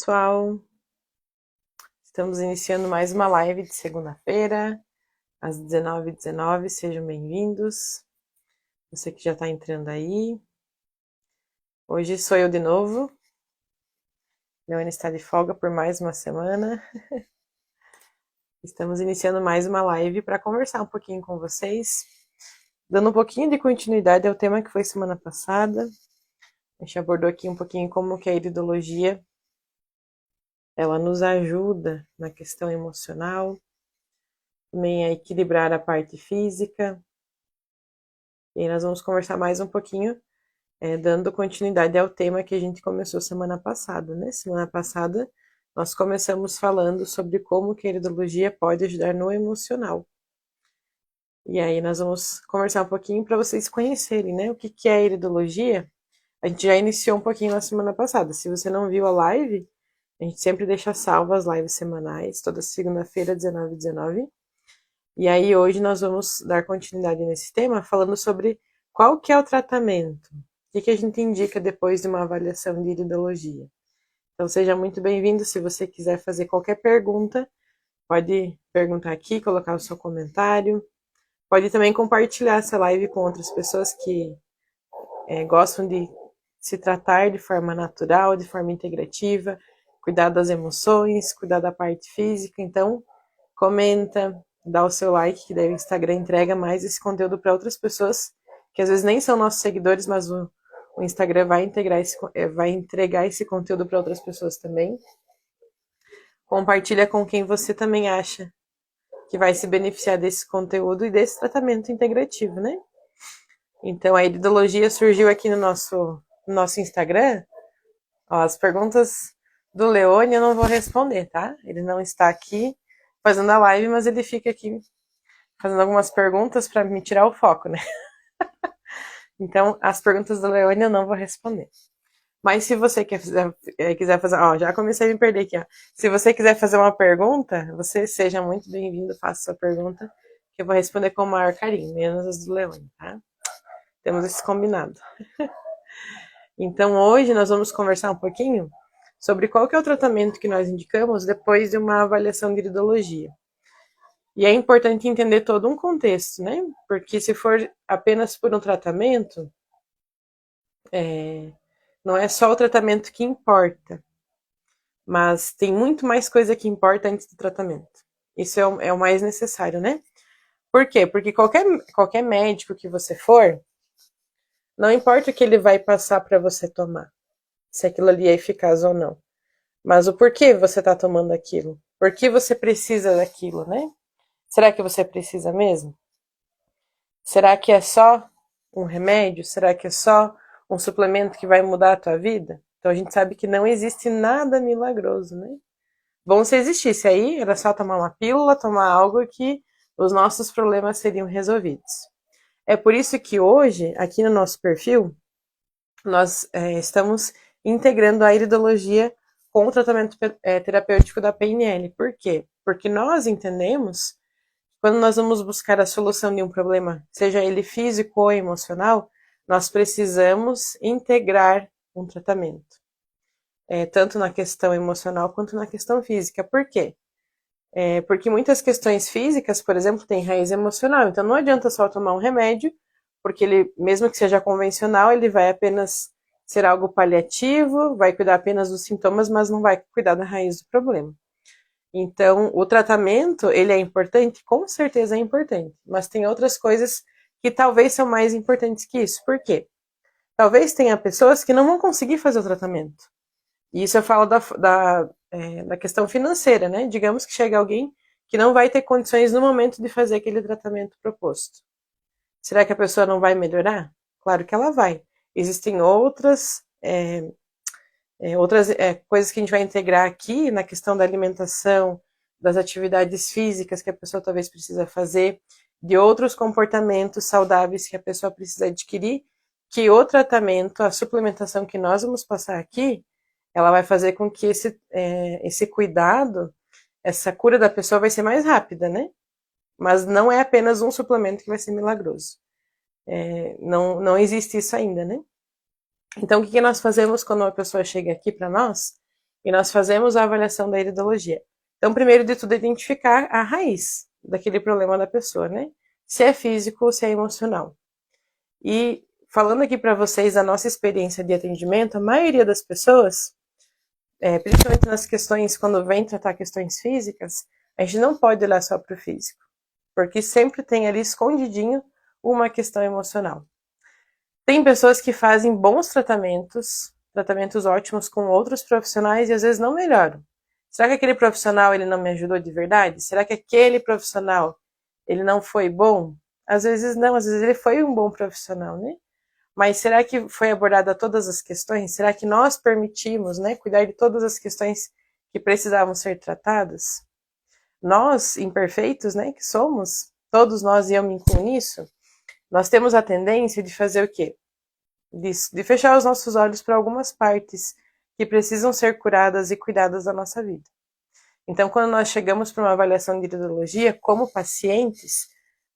Pessoal, estamos iniciando mais uma live de segunda-feira, às 19h19. Sejam bem-vindos. Você que já está entrando aí. Hoje sou eu de novo. Leone está de folga por mais uma semana. Estamos iniciando mais uma live para conversar um pouquinho com vocês, dando um pouquinho de continuidade ao tema que foi semana passada. A gente abordou aqui um pouquinho como que a iridologia ela nos ajuda na questão emocional, também a equilibrar a parte física. E aí nós vamos conversar mais um pouquinho, dando continuidade ao tema que a gente começou semana passada, né? Semana passada nós começamos falando sobre como que a iridologia pode ajudar no emocional. E aí nós vamos conversar um pouquinho para vocês conhecerem, né? O que que é a iridologia? A gente já iniciou um pouquinho na semana passada. Se você não viu a live, a gente sempre deixa salvo as lives semanais, toda segunda-feira, 19h19. E aí hoje nós vamos dar continuidade nesse tema, falando sobre qual que é o tratamento, o que a gente indica depois de uma avaliação de iridologia. Então seja muito bem-vindo. Se você quiser fazer qualquer pergunta, pode perguntar aqui, colocar o seu comentário. Pode também compartilhar essa live com outras pessoas que gostam de se tratar de forma natural, de forma integrativa, cuidar das emoções, cuidar da parte física. Então, comenta, dá o seu like, que daí o Instagram entrega mais esse conteúdo para outras pessoas, que às vezes nem são nossos seguidores, mas o Instagram vai entregar esse conteúdo para outras pessoas também. Compartilha com quem você também acha que vai se beneficiar desse conteúdo e desse tratamento integrativo, né? Então, a iridologia surgiu aqui no nosso Instagram. Ó, as perguntas do Leone eu não vou responder, tá? Ele não está aqui fazendo a live, mas ele fica aqui fazendo algumas perguntas para me tirar o foco, né? Então, as perguntas do Leone eu não vou responder. Mas se você quiser fazer... Ó, já comecei a me perder aqui, ó. Se você quiser fazer uma pergunta, você seja muito bem-vindo, faça sua pergunta, que eu vou responder com o maior carinho, menos as do Leone, tá? Temos esse combinado. Então, hoje nós vamos conversar um pouquinho sobre qual que é o tratamento que nós indicamos depois de uma avaliação de iridologia. E é importante entender todo um contexto, né? Porque se for apenas por um tratamento, não é só o tratamento que importa, mas tem muito mais coisa que importa antes do tratamento. Isso é o mais necessário, né? Por quê? Porque qualquer médico que você for, não importa o que ele vai passar para você tomar, se aquilo ali é eficaz ou não, mas o porquê você está tomando aquilo, por que você precisa daquilo, né? Será que você precisa mesmo? Será que é só um remédio? Será que é só um suplemento que vai mudar a tua vida? Então a gente sabe que não existe nada milagroso, né? Bom, se existisse aí, era só tomar uma pílula, tomar algo que os nossos problemas seriam resolvidos. É por isso que hoje, aqui no nosso perfil, nós estamos integrando a iridologia com o tratamento terapêutico da PNL. Por quê? Porque nós entendemos, quando nós vamos buscar a solução de um problema, seja ele físico ou emocional, nós precisamos integrar um tratamento. Tanto na questão emocional quanto na questão física. Por quê? Porque muitas questões físicas, por exemplo, têm raiz emocional. Então não adianta só tomar um remédio, porque ele, mesmo que seja convencional, ele vai apenas ser algo paliativo, vai cuidar apenas dos sintomas, mas não vai cuidar da raiz do problema. Então, o tratamento, ele é importante? Com certeza é importante, mas tem outras coisas que talvez são mais importantes que isso. Por quê? Talvez tenha pessoas que não vão conseguir fazer o tratamento. E isso eu falo da questão financeira, né? Digamos que chega alguém que não vai ter condições no momento de fazer aquele tratamento proposto. Será que a pessoa não vai melhorar? Claro que ela vai. Existem outras coisas que a gente vai integrar aqui na questão da alimentação, das atividades físicas que a pessoa talvez precisa fazer, de outros comportamentos saudáveis que a pessoa precisa adquirir, que o tratamento, a suplementação que nós vamos passar aqui, ela vai fazer com que esse cuidado, essa cura da pessoa vai ser mais rápida, né? Mas não é apenas um suplemento que vai ser milagroso. Não existe isso ainda, né? Então, o que nós fazemos quando uma pessoa chega aqui para nós? e nós fazemos a avaliação da iridologia. Então, primeiro de tudo, é identificar a raiz daquele problema da pessoa, né? Se é físico ou se é emocional. E falando aqui para vocês a nossa experiência de atendimento, a maioria das pessoas, principalmente nas questões, quando vem tratar questões físicas, a gente não pode olhar só para o físico, porque sempre tem ali escondidinho uma questão emocional. Tem pessoas que fazem bons tratamentos ótimos com outros profissionais e às vezes não melhoram. Será que aquele profissional ele não me ajudou de verdade? Será que aquele profissional ele não foi bom? Às vezes não, às vezes ele foi um bom profissional, né? Mas será que foi abordada todas as questões? Será que nós permitimos, né, cuidar de todas as questões que precisavam ser tratadas? Nós, imperfeitos, né, que somos, todos nós, e eu me incluo nisso, nós temos a tendência de fazer o quê? De fechar os nossos olhos para algumas partes que precisam ser curadas e cuidadas da nossa vida. Então, quando nós chegamos para uma avaliação de iridologia, como pacientes,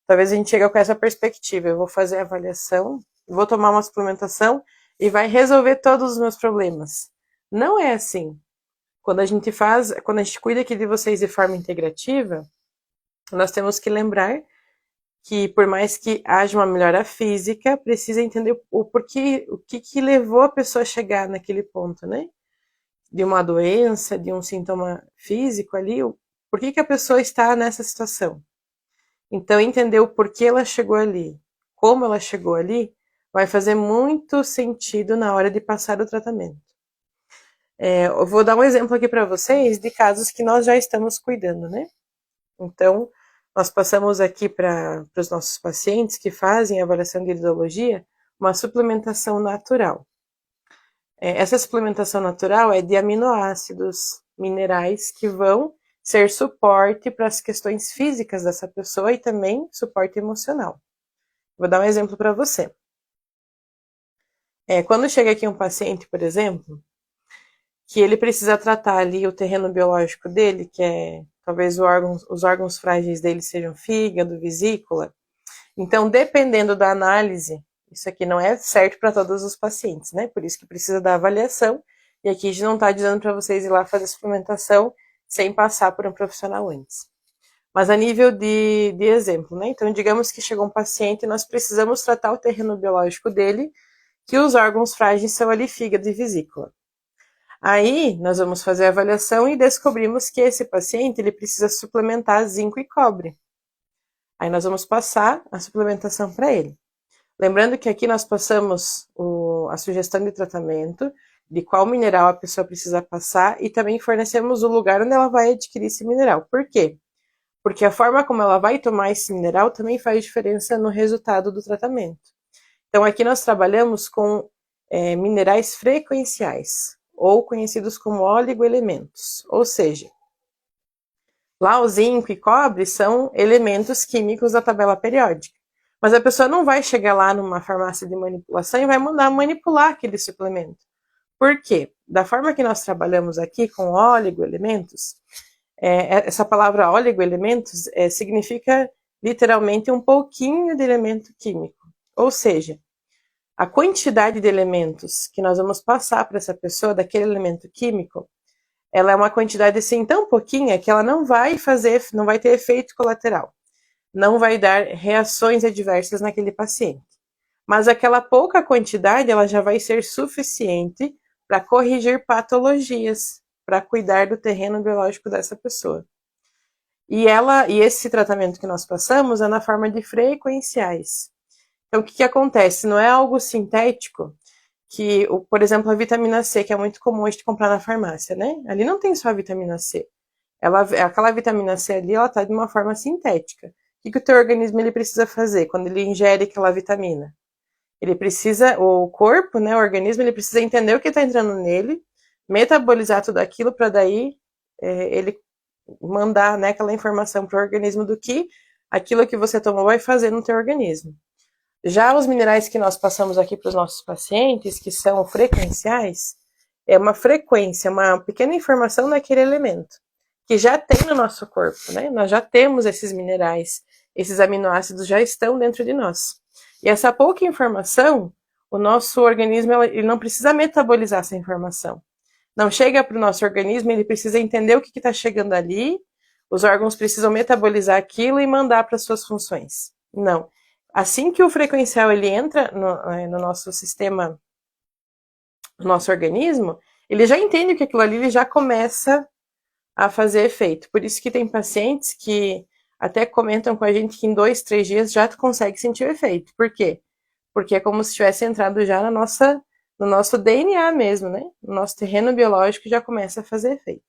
talvez a gente chegue com essa perspectiva. Eu vou fazer a avaliação, vou tomar uma suplementação e vai resolver todos os meus problemas. Não é assim. Quando a gente cuida aqui de vocês de forma integrativa, nós temos que lembrar que por mais que haja uma melhora física, precisa entender o porquê, o que levou a pessoa a chegar naquele ponto, né? De uma doença, de um sintoma físico ali, por que a pessoa está nessa situação. Então, entender o porquê ela chegou ali, como ela chegou ali, vai fazer muito sentido na hora de passar o tratamento. Eu vou dar um exemplo aqui para vocês de casos que nós já estamos cuidando, né? Então, nós passamos aqui para os nossos pacientes que fazem avaliação de iridologia uma suplementação natural. Essa suplementação natural é de aminoácidos, minerais que vão ser suporte para as questões físicas dessa pessoa e também suporte emocional. Vou dar um exemplo para você. Quando chega aqui um paciente, por exemplo, que ele precisa tratar ali o terreno biológico dele, que é talvez os órgãos frágeis dele sejam fígado, vesícula. Então, dependendo da análise, isso aqui não é certo para todos os pacientes, né? Por isso que precisa da avaliação. E aqui a gente não está dizendo para vocês ir lá fazer suplementação sem passar por um profissional antes. Mas a nível de exemplo, né? Então, digamos que chegou um paciente e nós precisamos tratar o terreno biológico dele, que os órgãos frágeis são ali fígado e vesícula. Aí, nós vamos fazer a avaliação e descobrimos que esse paciente ele precisa suplementar zinco e cobre. Aí nós vamos passar a suplementação para ele. Lembrando que aqui nós passamos a sugestão de tratamento, de qual mineral a pessoa precisa passar e também fornecemos o lugar onde ela vai adquirir esse mineral. Por quê? Porque a forma como ela vai tomar esse mineral também faz diferença no resultado do tratamento. Então aqui nós trabalhamos com minerais frequenciais, ou conhecidos como oligoelementos, ou seja, lá o zinco e cobre são elementos químicos da tabela periódica. Mas a pessoa não vai chegar lá numa farmácia de manipulação e vai mandar manipular aquele suplemento. Por quê? Da forma que nós trabalhamos aqui com oligoelementos, essa palavra oligoelementos significa literalmente um pouquinho de elemento químico. Ou seja, a quantidade de elementos que nós vamos passar para essa pessoa daquele elemento químico, ela é uma quantidade assim tão pouquinha que ela não vai ter efeito colateral. Não vai dar reações adversas naquele paciente. Mas aquela pouca quantidade, ela já vai ser suficiente para corrigir patologias, para cuidar do terreno biológico dessa pessoa. E esse tratamento que nós passamos é na forma de frequenciais. Então, o que acontece? Não é algo sintético, que, por exemplo, a vitamina C, que é muito comum a gente comprar na farmácia, né? Ali não tem só a vitamina C. Aquela vitamina C ali, ela está de uma forma sintética. O que o teu organismo ele precisa fazer quando ele ingere aquela vitamina? O corpo, né, o organismo, ele precisa entender o que está entrando nele, metabolizar tudo aquilo para daí ele mandar, né, aquela informação para o organismo do que aquilo que você tomou vai fazer no teu organismo. Já os minerais que nós passamos aqui para os nossos pacientes, que são frequenciais, é uma frequência, uma pequena informação daquele elemento, que já tem no nosso corpo, né? Nós já temos esses minerais, esses aminoácidos já estão dentro de nós. E essa pouca informação, o nosso organismo ele não precisa metabolizar essa informação. Não chega para o nosso organismo, ele precisa entender o que está chegando ali, os órgãos precisam metabolizar aquilo e mandar para suas funções. Não. Assim que o frequencial ele entra no nosso sistema, no nosso organismo, ele já entende que aquilo ali ele já começa a fazer efeito. Por isso que tem pacientes que até comentam com a gente que em 2, 3 dias já consegue sentir o efeito. Por quê? Porque é como se tivesse entrado já no nosso DNA mesmo, né? No nosso terreno biológico já começa a fazer efeito.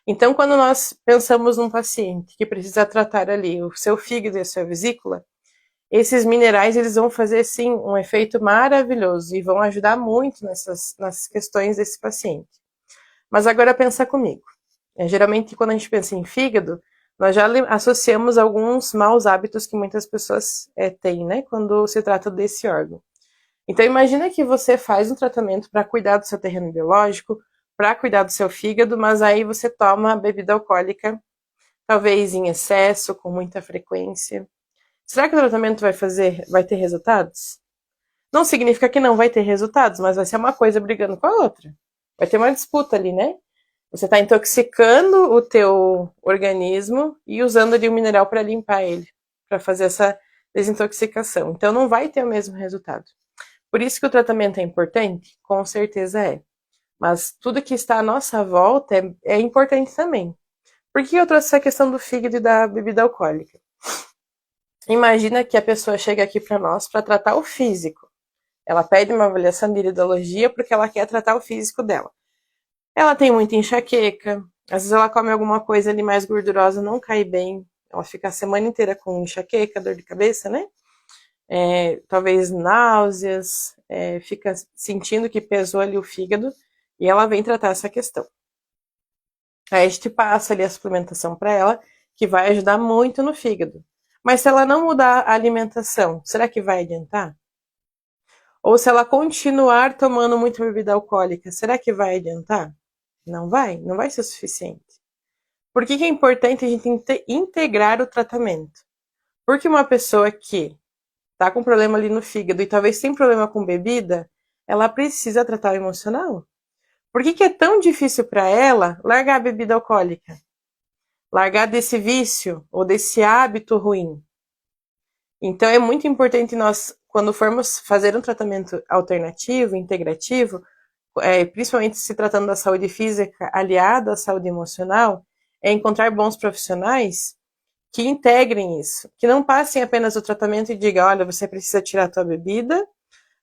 Então, quando nós pensamos num paciente que precisa tratar ali o seu fígado e a sua vesícula, esses minerais eles vão fazer sim um efeito maravilhoso e vão ajudar muito nas questões desse paciente. Mas agora pensa comigo. Geralmente, quando a gente pensa em fígado, nós já associamos alguns maus hábitos que muitas pessoas têm, né? Quando se trata desse órgão. Então, imagina que você faz um tratamento para cuidar do seu terreno biológico, para cuidar do seu fígado, mas aí você toma bebida alcoólica, talvez em excesso, com muita frequência. Será que o tratamento vai ter resultados? Não significa que não vai ter resultados, mas vai ser uma coisa brigando com a outra. Vai ter uma disputa ali, né? Você está intoxicando o teu organismo e usando ali o mineral para limpar ele, para fazer essa desintoxicação. Então não vai ter o mesmo resultado. Por isso que o tratamento é importante? Com certeza é. Mas tudo que está à nossa volta é importante também. Por que eu trouxe essa questão do fígado e da bebida alcoólica? Imagina que a pessoa chega aqui para nós para tratar o físico. Ela pede uma avaliação de iridologia porque ela quer tratar o físico dela. Ela tem muita enxaqueca, às vezes ela come alguma coisa ali mais gordurosa, não cai bem, ela fica a semana inteira com enxaqueca, dor de cabeça, né? Talvez náuseas, fica sentindo que pesou ali o fígado e ela vem tratar essa questão. Aí a gente passa ali a suplementação para ela, que vai ajudar muito no fígado. Mas se ela não mudar a alimentação, será que vai adiantar? Ou se ela continuar tomando muita bebida alcoólica, será que vai adiantar? Não vai ser suficiente. Por que é importante a gente integrar o tratamento? Porque uma pessoa que está com problema ali no fígado e talvez tem problema com bebida, ela precisa tratar o emocional. Por que é tão difícil para ela largar a bebida alcoólica? Largar desse vício ou desse hábito ruim? Então é muito importante nós, quando formos fazer um tratamento alternativo, integrativo, principalmente se tratando da saúde física aliada à saúde emocional, é encontrar bons profissionais que integrem isso, que não passem apenas o tratamento e digam, olha, você precisa tirar a tua bebida,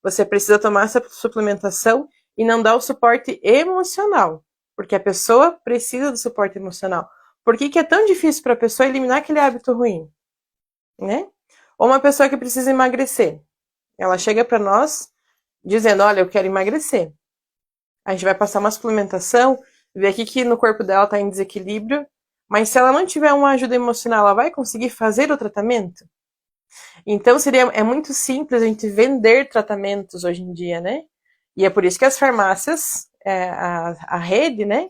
você precisa tomar essa suplementação e não dar o suporte emocional, porque a pessoa precisa do suporte emocional. Por que é tão difícil para a pessoa eliminar aquele hábito ruim, né? Ou uma pessoa que precisa emagrecer, ela chega para nós dizendo, olha, eu quero emagrecer. A gente vai passar uma suplementação, ver aqui que no corpo dela está em desequilíbrio, mas se ela não tiver uma ajuda emocional, ela vai conseguir fazer o tratamento? Então é muito simples a gente vender tratamentos hoje em dia, né? E é por isso que as farmácias, a rede, né,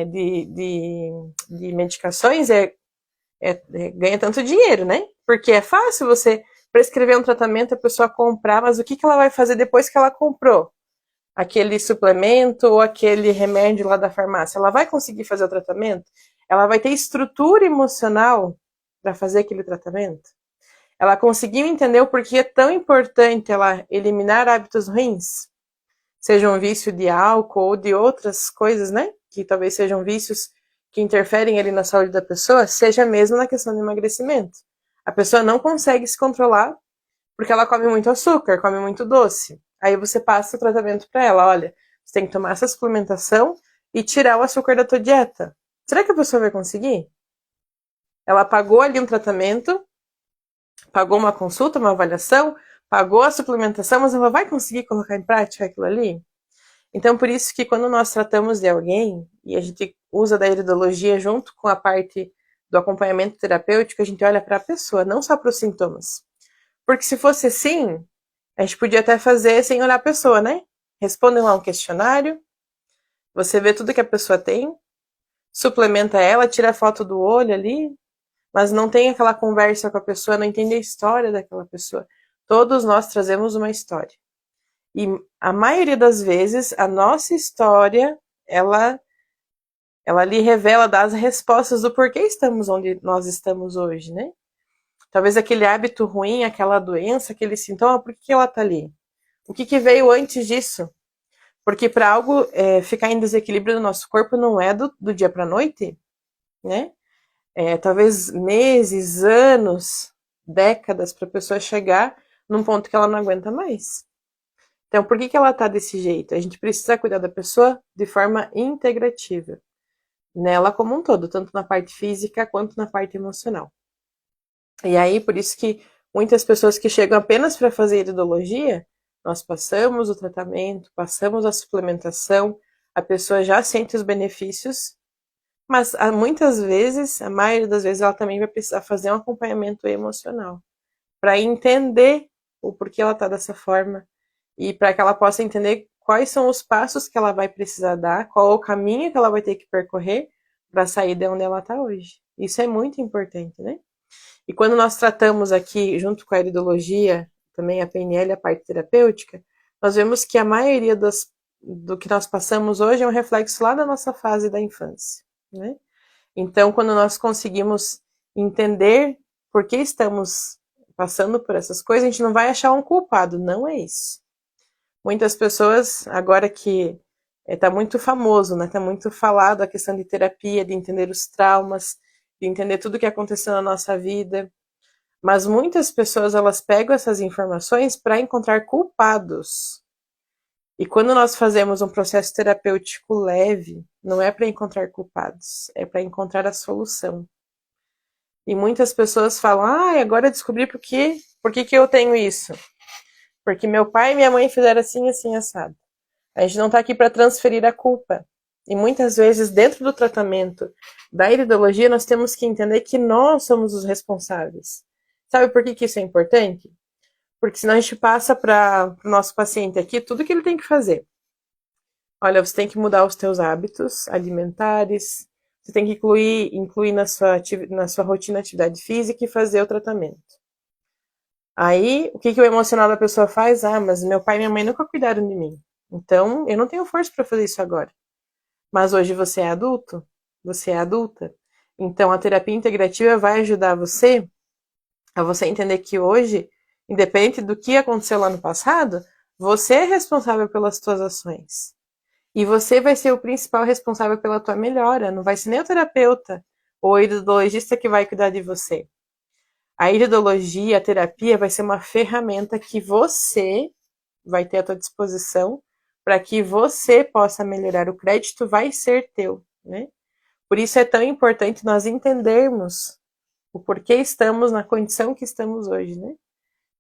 de medicações ganha tanto dinheiro, né? Porque é fácil você prescrever um tratamento, a pessoa comprar, mas o que ela vai fazer depois que ela comprou aquele suplemento ou aquele remédio lá da farmácia? Ela vai conseguir fazer o tratamento? Ela vai ter estrutura emocional para fazer aquele tratamento? Ela conseguiu entender o porquê é tão importante ela eliminar hábitos ruins? Seja um vício de álcool ou de outras coisas, né? Que talvez sejam vícios que interferem ali na saúde da pessoa, seja mesmo na questão do emagrecimento. A pessoa não consegue se controlar porque ela come muito açúcar, come muito doce. Aí você passa o tratamento para ela, olha, você tem que tomar essa suplementação e tirar o açúcar da tua dieta. Será que a pessoa vai conseguir? Ela pagou ali um tratamento, pagou uma consulta, uma avaliação, pagou a suplementação, mas ela vai conseguir colocar em prática aquilo ali? Então, por isso que quando nós tratamos de alguém, e a gente usa da iridologia junto com a parte do acompanhamento terapêutico, a gente olha para a pessoa, não só para os sintomas. Porque se fosse assim, a gente podia até fazer sem olhar a pessoa, né? Responde lá um questionário, você vê tudo que a pessoa tem, suplementa ela, tira a foto do olho ali, mas não tem aquela conversa com a pessoa, não entende a história daquela pessoa. Todos nós trazemos uma história. E a maioria das vezes, a nossa história ela lhe revela, dá as respostas do porquê estamos onde nós estamos hoje, né? Talvez aquele hábito ruim, aquela doença, aquele sintoma, por que ela está ali? O que veio antes disso? Porque para algo ficar em desequilíbrio no nosso corpo não é do dia para a noite, né? Talvez meses, anos, décadas para a pessoa chegar num ponto que ela não aguenta mais. Então, por que ela está desse jeito? A gente precisa cuidar da pessoa de forma integrativa, nela como um todo, tanto na parte física quanto na parte emocional. E aí, por isso que muitas pessoas que chegam apenas para fazer iridologia, nós passamos o tratamento, passamos a suplementação, a pessoa já sente os benefícios, mas muitas vezes, a maioria das vezes, ela também vai precisar fazer um acompanhamento emocional para entender o porquê ela está dessa forma e para que ela possa entender quais são os passos que ela vai precisar dar, qual o caminho que ela vai ter que percorrer para sair de onde ela está hoje. Isso é muito importante, né? E quando nós tratamos aqui, junto com a iridologia, também a PNL, a parte terapêutica, nós vemos que a maioria do que nós passamos hoje é um reflexo lá da nossa fase da infância, né? Então, quando nós conseguimos entender por que estamos passando por essas coisas, a gente não vai achar um culpado, não é isso. Muitas pessoas, agora que está muito famoso, né? Está muito falado a questão de terapia, de entender os traumas, de entender tudo o que aconteceu na nossa vida. Mas muitas pessoas, elas pegam essas informações para encontrar culpados. E quando nós fazemos um processo terapêutico leve, não é para encontrar culpados, é para encontrar a solução. E muitas pessoas falam, agora eu descobri por que eu tenho isso. Porque meu pai e minha mãe fizeram assim, assim, assado. A gente não está aqui para transferir a culpa. E muitas vezes, dentro do tratamento da iridologia, nós temos que entender que nós somos os responsáveis. Sabe por que isso é importante? Porque senão a gente passa para o nosso paciente aqui tudo que ele tem que fazer. Olha, você tem que mudar os teus hábitos alimentares, você tem que incluir na sua rotina atividade física e fazer o tratamento. Aí, o que o emocional da pessoa faz? Mas meu pai e minha mãe nunca cuidaram de mim. Então, eu não tenho força para fazer isso agora. Mas hoje você é adulto, você é adulta. Então, a terapia integrativa vai ajudar você a você entender que hoje, independente do que aconteceu lá no passado, você é responsável pelas suas ações. E você vai ser o principal responsável pela tua melhora. Não vai ser nem o terapeuta ou o iridologista que vai cuidar de você. A iridologia, a terapia, vai ser uma ferramenta que você vai ter à tua disposição para que você possa melhorar. O crédito vai ser teu, né? Por isso é tão importante nós entendermos o porquê estamos na condição que estamos hoje, né?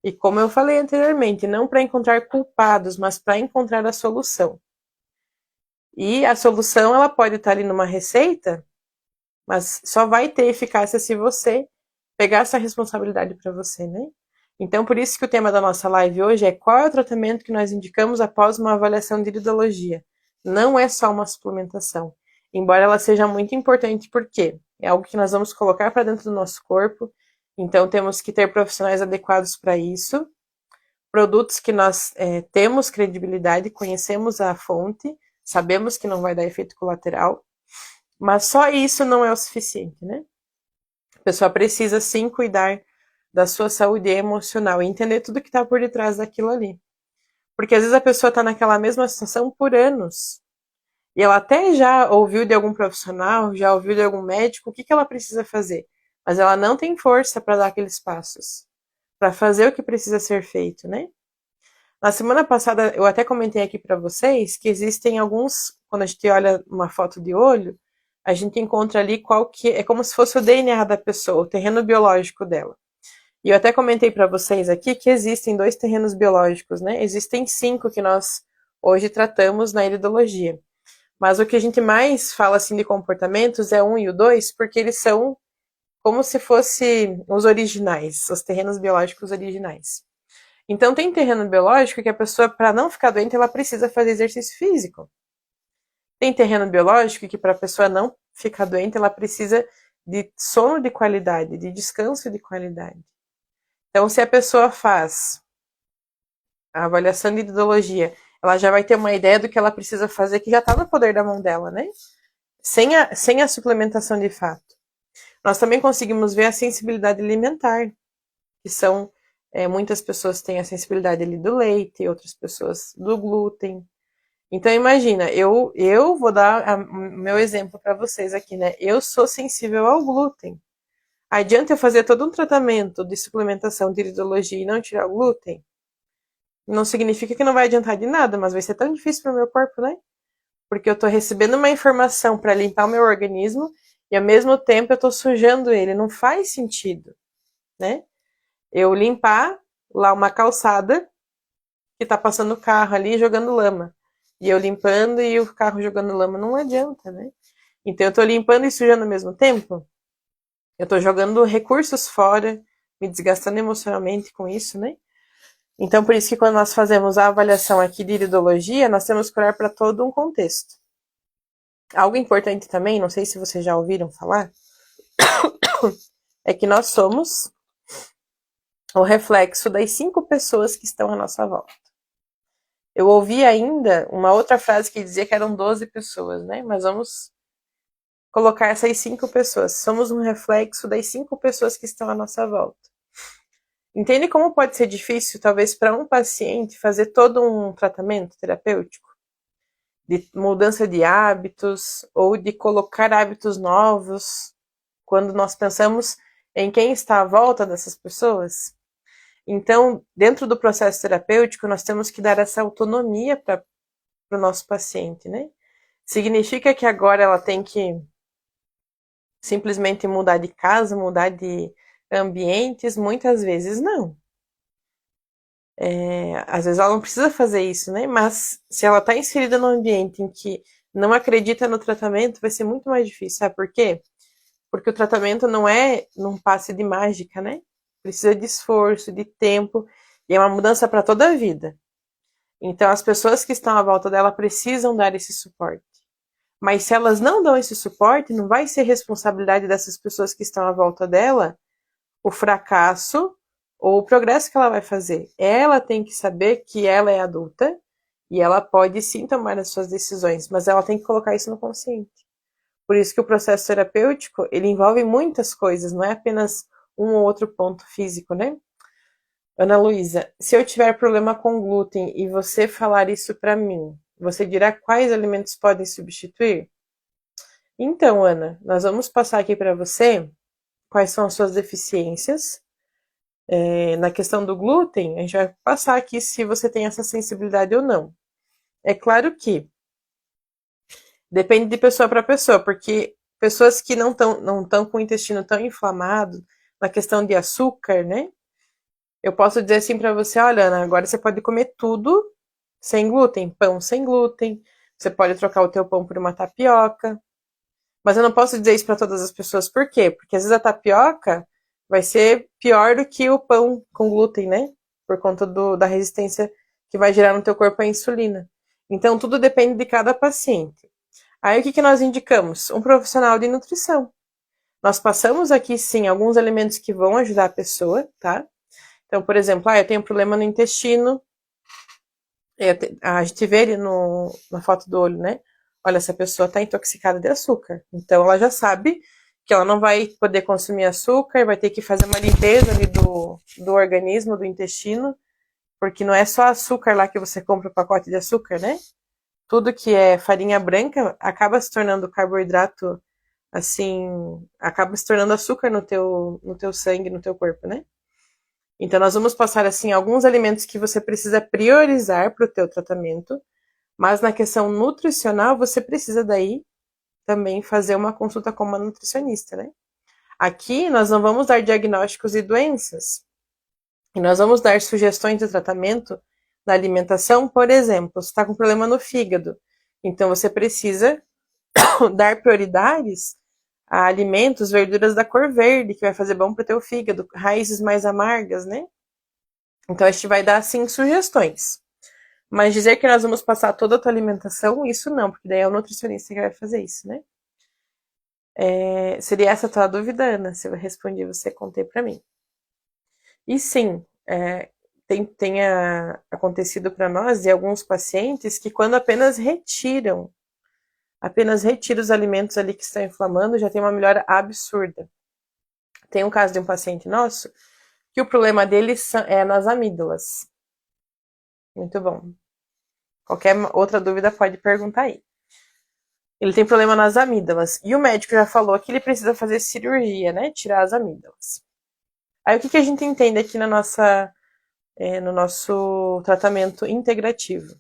E como eu falei anteriormente, não para encontrar culpados, mas para encontrar a solução. E a solução, ela pode estar ali numa receita, mas só vai ter eficácia se você pegar essa responsabilidade para você, né? Então, por isso que o tema da nossa live hoje é qual é o tratamento que nós indicamos após uma avaliação de iridologia. Não é só uma suplementação, embora ela seja muito importante, porque é algo que nós vamos colocar para dentro do nosso corpo, então temos que ter profissionais adequados para isso, produtos que nós temos credibilidade, conhecemos a fonte, sabemos que não vai dar efeito colateral, mas só isso não é o suficiente, né? A pessoa precisa sim cuidar da sua saúde emocional e entender tudo que está por detrás daquilo ali. Porque às vezes a pessoa está naquela mesma situação por anos. E ela até já ouviu de algum profissional, já ouviu de algum médico o que ela precisa fazer. Mas ela não tem força para dar aqueles passos. Para fazer o que precisa ser feito, né? Na semana passada eu até comentei aqui para vocês que existem alguns, quando a gente olha uma foto de olho, a gente encontra ali qual que é como se fosse o DNA da pessoa, o terreno biológico dela. E eu até comentei para vocês aqui que existem 2 terrenos biológicos, né? Existem 5 que nós hoje tratamos na iridologia. Mas o que a gente mais fala assim de comportamentos é o 1 e o 2, porque eles são como se fossem os originais, os terrenos biológicos originais. Então tem terreno biológico que a pessoa, para não ficar doente, ela precisa fazer exercício físico. Tem terreno biológico que para a pessoa não ficar doente, ela precisa de sono de qualidade, de descanso de qualidade. Então, se a pessoa faz a avaliação de iridologia, ela já vai ter uma ideia do que ela precisa fazer, que já está no poder da mão dela, né? Sem a suplementação de fato. Nós também conseguimos ver a sensibilidade alimentar, que são, muitas pessoas têm a sensibilidade ali do leite, outras pessoas do glúten. Então imagina, eu vou dar o meu exemplo para vocês aqui, né? Eu sou sensível ao glúten. Adianta eu fazer todo um tratamento de suplementação de iridologia e não tirar o glúten? Não significa que não vai adiantar de nada, mas vai ser tão difícil para o meu corpo, né? Porque eu estou recebendo uma informação para limpar o meu organismo e ao mesmo tempo eu estou sujando ele. Não faz sentido, né? Eu limpar lá uma calçada que está passando o carro ali jogando lama. E eu limpando e o carro jogando lama. Não adianta, né? Então eu estou limpando e sujando ao mesmo tempo. Eu estou jogando recursos fora, me desgastando emocionalmente com isso, né? Então, por isso que quando nós fazemos a avaliação aqui de iridologia, nós temos que olhar para todo um contexto. Algo importante também, não sei se vocês já ouviram falar, é que nós somos o reflexo das 5 pessoas que estão à nossa volta. Eu ouvi ainda uma outra frase que dizia que eram 12 pessoas, né? Mas vamos colocar essas 5 pessoas. Somos um reflexo das 5 pessoas que estão à nossa volta. Entende como pode ser difícil, talvez, para um paciente fazer todo um tratamento terapêutico? De mudança de hábitos ou de colocar hábitos novos quando nós pensamos em quem está à volta dessas pessoas? Então, dentro do processo terapêutico, nós temos que dar essa autonomia para o nosso paciente, né? Significa que agora ela tem que simplesmente mudar de casa, mudar de ambientes? Muitas vezes não. Às vezes ela não precisa fazer isso, né? Mas se ela está inserida num ambiente em que não acredita no tratamento, vai ser muito mais difícil. Sabe por quê? Porque o tratamento não é num passe de mágica, né? Precisa de esforço, de tempo, e é uma mudança para toda a vida. Então as pessoas que estão à volta dela precisam dar esse suporte. Mas se elas não dão esse suporte, não vai ser responsabilidade dessas pessoas que estão à volta dela o fracasso ou o progresso que ela vai fazer. Ela tem que saber que ela é adulta e ela pode sim tomar as suas decisões, mas ela tem que colocar isso no consciente. Por isso que o processo terapêutico, ele envolve muitas coisas, não é apenas um ou outro ponto físico, né? Ana Luísa, se eu tiver problema com glúten e você falar isso para mim, você dirá quais alimentos podem substituir? Então, Ana, nós vamos passar aqui para você quais são as suas deficiências. Na questão do glúten, a gente vai passar aqui se você tem essa sensibilidade ou não. É claro que depende de pessoa para pessoa, porque pessoas que não estão com o intestino tão inflamado, na questão de açúcar, né? Eu posso dizer assim para você, olha, Ana, agora você pode comer tudo sem glúten, pão sem glúten, você pode trocar o teu pão por uma tapioca, mas eu não posso dizer isso para todas as pessoas, por quê? Porque às vezes a tapioca vai ser pior do que o pão com glúten, né? Por conta da resistência que vai gerar no teu corpo a insulina. Então, tudo depende de cada paciente. Aí, o que nós indicamos? Um profissional de nutrição. Nós passamos aqui, sim, alguns alimentos que vão ajudar a pessoa, tá? Então, por exemplo, eu tenho um problema no intestino. A gente vê ele na foto do olho, né? Olha, essa pessoa está intoxicada de açúcar. Então, ela já sabe que ela não vai poder consumir açúcar, vai ter que fazer uma limpeza ali do organismo, do intestino, porque não é só açúcar lá que você compra o pacote de açúcar, né? Tudo que é farinha branca acaba se tornando carboidrato, assim, acaba se tornando açúcar no teu sangue, no teu corpo, né? Então, nós vamos passar, assim, alguns alimentos que você precisa priorizar para o teu tratamento, mas na questão nutricional, você precisa daí também fazer uma consulta com uma nutricionista, né? Aqui, nós não vamos dar diagnósticos de doenças, e nós vamos dar sugestões de tratamento da alimentação. Por exemplo, você está com problema no fígado, então você precisa dar prioridades a alimentos, verduras da cor verde, que vai fazer bom para o teu fígado, raízes mais amargas, né? Então a gente vai dar, sim, sugestões. Mas dizer que nós vamos passar toda a tua alimentação, isso não, porque daí é o nutricionista que vai fazer isso, né? Seria essa a tua dúvida, Ana? Se eu respondi, você contei para mim. E sim, tenha acontecido para nós e alguns pacientes que quando apenas retira os alimentos ali que estão inflamando, já tem uma melhora absurda. Tem um caso de um paciente nosso que o problema dele é nas amígdalas. Muito bom. Qualquer outra dúvida pode perguntar aí. Ele tem problema nas amígdalas. E o médico já falou que ele precisa fazer cirurgia, né? Tirar as amígdalas. Aí o que a gente entende aqui no nosso tratamento integrativo?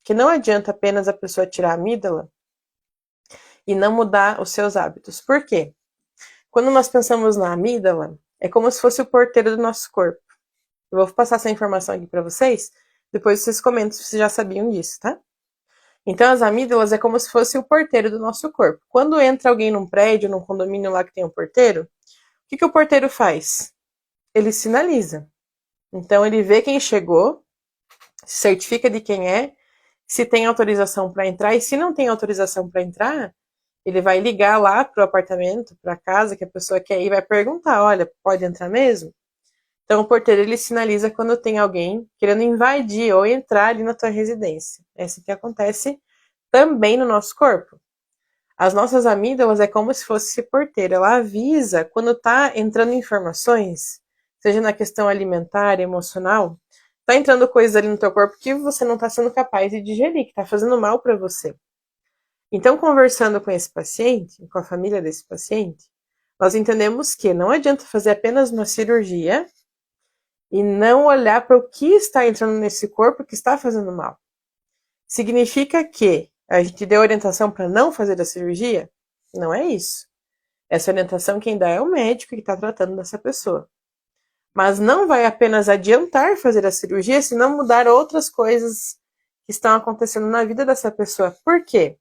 Que não adianta apenas a pessoa tirar a amígdala e não mudar os seus hábitos. Por quê? Quando nós pensamos na amígdala, é como se fosse o porteiro do nosso corpo. Eu vou passar essa informação aqui para vocês, depois vocês comentam se vocês já sabiam disso, tá? Então, as amígdalas é como se fosse o porteiro do nosso corpo. Quando entra alguém num prédio, num condomínio lá que tem um porteiro, o que o porteiro faz? Ele sinaliza. Então, ele vê quem chegou, se certifica de quem é, se tem autorização para entrar, e se não tem autorização para entrar, ele vai ligar lá para o apartamento, para a casa que a pessoa quer ir e vai perguntar, olha, pode entrar mesmo? Então, o porteiro, ele sinaliza quando tem alguém querendo invadir ou entrar ali na tua residência. É isso que acontece também no nosso corpo. As nossas amígdalas é como se fosse esse porteiro. Ela avisa quando está entrando informações, seja na questão alimentar, emocional, está entrando coisas ali no teu corpo que você não está sendo capaz de digerir, que está fazendo mal para você. Então, conversando com esse paciente, com a família desse paciente, nós entendemos que não adianta fazer apenas uma cirurgia e não olhar para o que está entrando nesse corpo que está fazendo mal. Significa que a gente deu orientação para não fazer a cirurgia? Não é isso. Essa orientação quem dá é o médico que está tratando dessa pessoa. Mas não vai apenas adiantar fazer a cirurgia se não mudar outras coisas que estão acontecendo na vida dessa pessoa. Por quê?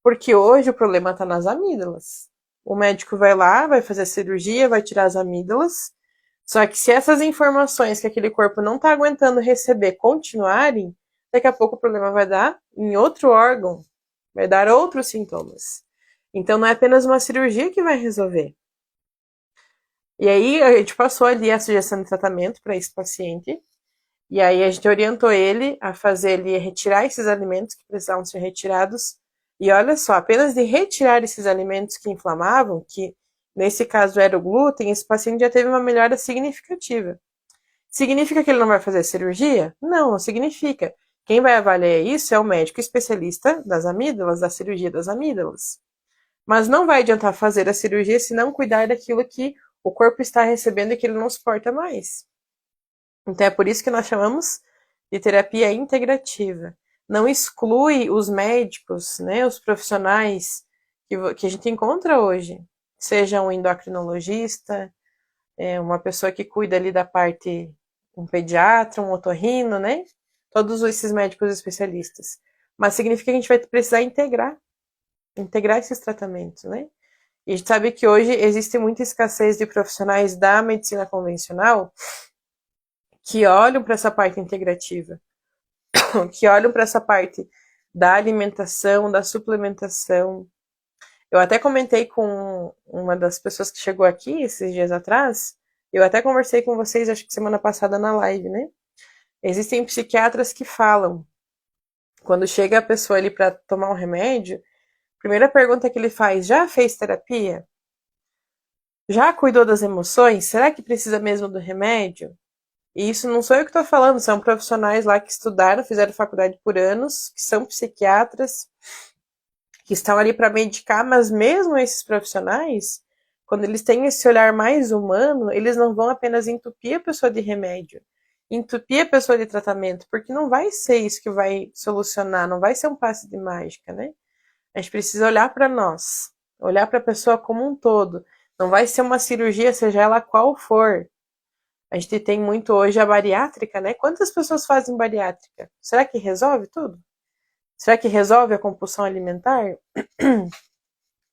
Porque hoje o problema está nas amígdalas. O médico vai lá, vai fazer a cirurgia, vai tirar as amígdalas. Só que se essas informações que aquele corpo não está aguentando receber continuarem, daqui a pouco o problema vai dar em outro órgão, vai dar outros sintomas. Então não é apenas uma cirurgia que vai resolver. E aí a gente passou ali a sugestão de tratamento para esse paciente, e aí a gente orientou ele a fazer ele retirar esses alimentos que precisavam ser retirados. E olha só, apenas de retirar esses alimentos que inflamavam, que nesse caso era o glúten, esse paciente já teve uma melhora significativa. Significa que ele não vai fazer cirurgia? Não, não significa. Quem vai avaliar isso é o médico especialista das amígdalas, da cirurgia das amígdalas. Mas não vai adiantar fazer a cirurgia se não cuidar daquilo que o corpo está recebendo e que ele não suporta mais. Então é por isso que nós chamamos de terapia integrativa. Não exclui os médicos, né, os profissionais que a gente encontra hoje, seja um endocrinologista, uma pessoa que cuida ali da parte, um pediatra, um otorrino, né? Todos esses médicos especialistas. Mas significa que a gente vai precisar integrar esses tratamentos, né? E a gente sabe que hoje existe muita escassez de profissionais da medicina convencional que olham para essa parte integrativa, que olham para essa parte da alimentação, da suplementação. Eu até comentei com uma das pessoas que chegou aqui esses dias atrás, eu até conversei com vocês, acho que semana passada na live, né? Existem psiquiatras que falam, quando chega a pessoa ali para tomar um remédio, a primeira pergunta que ele faz, já fez terapia? Já cuidou das emoções? Será que precisa mesmo do remédio? E isso não sou eu que estou falando, são profissionais lá que estudaram, fizeram faculdade por anos, que são psiquiatras, que estão ali para medicar, mas mesmo esses profissionais, quando eles têm esse olhar mais humano, eles não vão apenas entupir a pessoa de remédio, entupir a pessoa de tratamento, porque não vai ser isso que vai solucionar, não vai ser um passe de mágica, né? A gente precisa olhar para nós, olhar para a pessoa como um todo. Não vai ser uma cirurgia, seja ela qual for. A gente tem muito hoje a bariátrica, né? Quantas pessoas fazem bariátrica? Será que resolve tudo? Será que resolve a compulsão alimentar?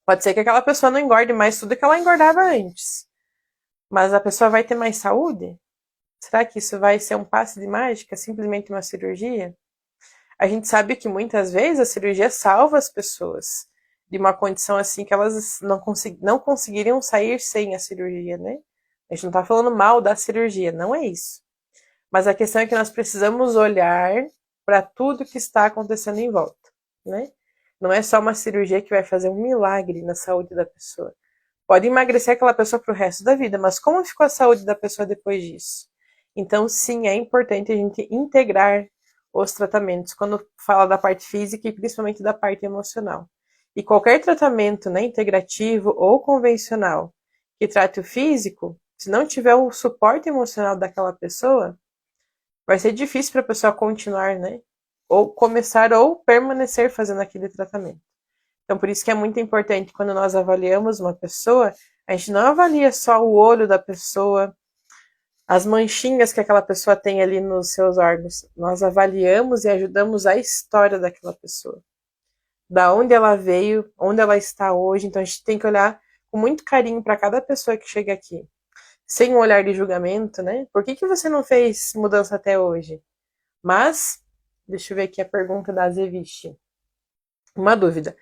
Pode ser que aquela pessoa não engorde mais tudo que ela engordava antes. Mas a pessoa vai ter mais saúde? Será que isso vai ser um passe de mágica? Simplesmente uma cirurgia? A gente sabe que muitas vezes a cirurgia salva as pessoas de uma condição assim que elas não conseguiriam sair sem a cirurgia, né? A gente não tá falando mal da cirurgia, não é isso. Mas a questão é que nós precisamos olhar para tudo que está acontecendo em volta, né? Não é só uma cirurgia que vai fazer um milagre na saúde da pessoa. Pode emagrecer aquela pessoa para o resto da vida, mas como ficou a saúde da pessoa depois disso? Então, sim, é importante a gente integrar os tratamentos quando fala da parte física e principalmente da parte emocional. E qualquer tratamento, né, integrativo ou convencional que trate o físico, se não tiver o suporte emocional daquela pessoa, vai ser difícil para a pessoa continuar, né? Ou começar ou permanecer fazendo aquele tratamento. Então, por isso que é muito importante quando nós avaliamos uma pessoa, a gente não avalia só o olho da pessoa, as manchinhas que aquela pessoa tem ali nos seus órgãos. Nós avaliamos e ajudamos a história daquela pessoa. Da onde ela veio, onde ela está hoje. Então, a gente tem que olhar com muito carinho para cada pessoa que chega aqui. Sem um olhar de julgamento, né? Por que você não fez mudança até hoje? Mas, deixa eu ver aqui a pergunta da Zeviche. Uma dúvida.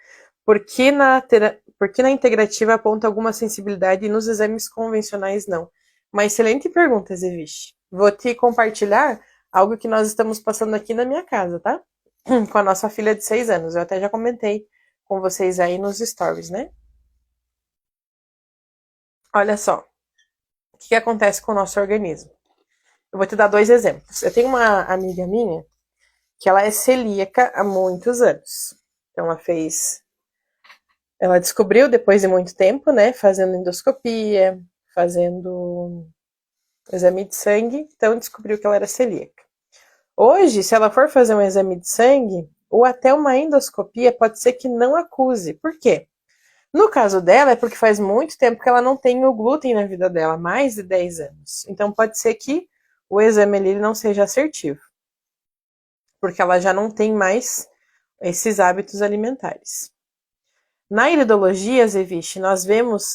Por que na integrativa aponta alguma sensibilidade e nos exames convencionais não? Uma excelente pergunta, Zeviche. Vou te compartilhar algo que nós estamos passando aqui na minha casa, tá? Com a nossa filha de 6 anos. Eu até já comentei com vocês aí nos stories, né? Olha só. O que acontece com o nosso organismo? Eu vou te dar 2 exemplos. Eu tenho uma amiga minha que ela é celíaca há muitos anos. Então ela descobriu depois de muito tempo, né, fazendo endoscopia, fazendo exame de sangue, então descobriu que ela era celíaca. Hoje, se ela for fazer um exame de sangue, ou até uma endoscopia, pode ser que não acuse. Por quê? No caso dela, é porque faz muito tempo que ela não tem o glúten na vida dela, mais de 10 anos. Então pode ser que o exame ali não seja assertivo, porque ela já não tem mais esses hábitos alimentares. Na iridologia, Zeviche, nós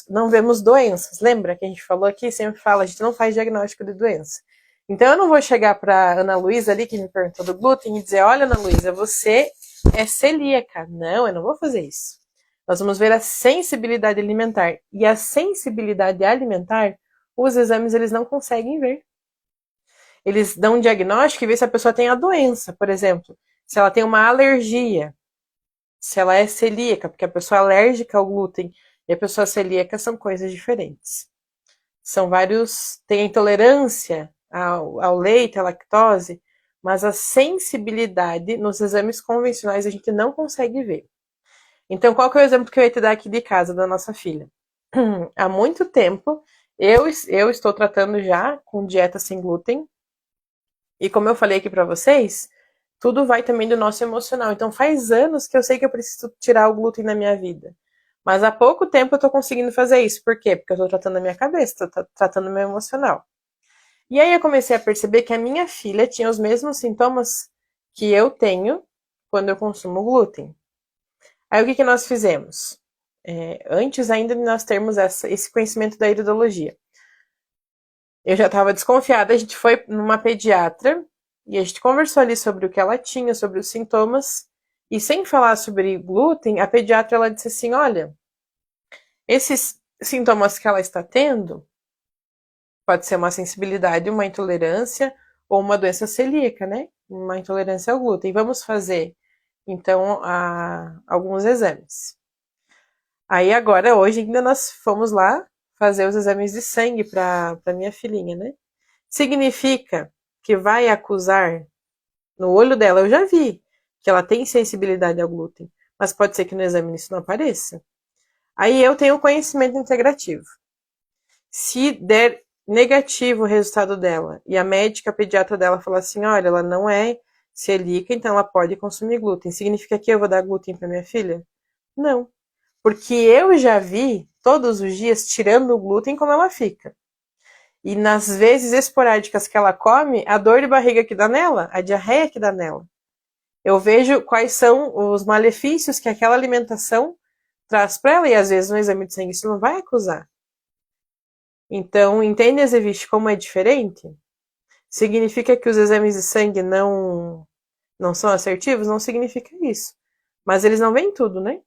não vemos doenças. Lembra que a gente falou aqui, sempre fala, a gente não faz diagnóstico de doença. Então eu não vou chegar para Ana Luísa ali, que me perguntou do glúten, e dizer, olha, Ana Luísa, você é celíaca. Não, eu não vou fazer isso. Nós vamos ver a sensibilidade alimentar. E a sensibilidade alimentar, os exames eles não conseguem ver. Eles dão um diagnóstico e vê se a pessoa tem a doença, por exemplo. Se ela tem uma alergia, se ela é celíaca, porque a pessoa é alérgica ao glúten e a pessoa celíaca são coisas diferentes. São vários. Tem a intolerância ao leite, à lactose, mas a sensibilidade nos exames convencionais a gente não consegue ver. Então, qual que é o exemplo que eu ia te dar aqui de casa da nossa filha? Há muito tempo eu estou tratando já com dieta sem glúten. E como eu falei aqui para vocês, tudo vai também do nosso emocional. Então faz anos que eu sei que eu preciso tirar o glúten da minha vida. Mas há pouco tempo eu tô conseguindo fazer isso. Por quê? Porque eu tô tratando a minha cabeça, tô tratando o meu emocional. E aí eu comecei a perceber que a minha filha tinha os mesmos sintomas que eu tenho quando eu consumo glúten. Aí o que nós fizemos? Antes ainda de nós termos esse conhecimento da iridologia. Eu já estava desconfiada, a gente foi numa pediatra e a gente conversou ali sobre o que ela tinha, sobre os sintomas. E sem falar sobre glúten, a pediatra ela disse assim: olha, esses sintomas que ela está tendo pode ser uma sensibilidade, uma intolerância ou uma doença celíaca, né? Uma intolerância ao glúten. Vamos fazer então alguns exames. Aí agora, hoje ainda nós fomos lá fazer os exames de sangue para minha filhinha, né? Significa que vai acusar no olho dela, eu já vi que ela tem sensibilidade ao glúten, mas pode ser que no exame isso não apareça. Aí eu tenho conhecimento integrativo. Se der negativo o resultado dela e a médica a pediatra dela falar assim, olha, ela não é celíaca, então ela pode consumir glúten. Significa que eu vou dar glúten para minha filha? Não. Porque eu já vi todos os dias tirando o glúten como ela fica. E nas vezes esporádicas que ela come, a dor de barriga que dá nela, a diarreia que dá nela. Eu vejo quais são os malefícios que aquela alimentação traz para ela, e às vezes no exame de sangue isso não vai acusar. Então, entende, Azeviche, como é diferente? Significa que os exames de sangue não são assertivos? Não significa isso. Mas eles não veem tudo, né?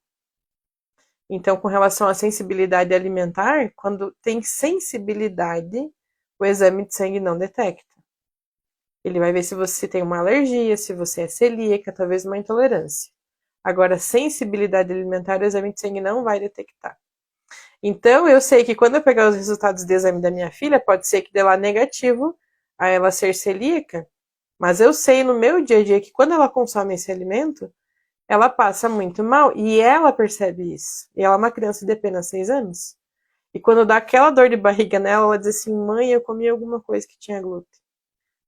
Então, com relação à sensibilidade alimentar, quando tem sensibilidade, o exame de sangue não detecta. Ele vai ver se você tem uma alergia, se você é celíaca, talvez uma intolerância. Agora, sensibilidade alimentar, o exame de sangue não vai detectar. Então, eu sei que quando eu pegar os resultados do exame da minha filha, pode ser que dê lá negativo a ela ser celíaca, mas eu sei no meu dia a dia que quando ela consome esse alimento, ela passa muito mal e ela percebe isso. E ela é uma criança de apenas 6 anos. E quando dá aquela dor de barriga nela, ela diz assim: mãe, eu comi alguma coisa que tinha glúten.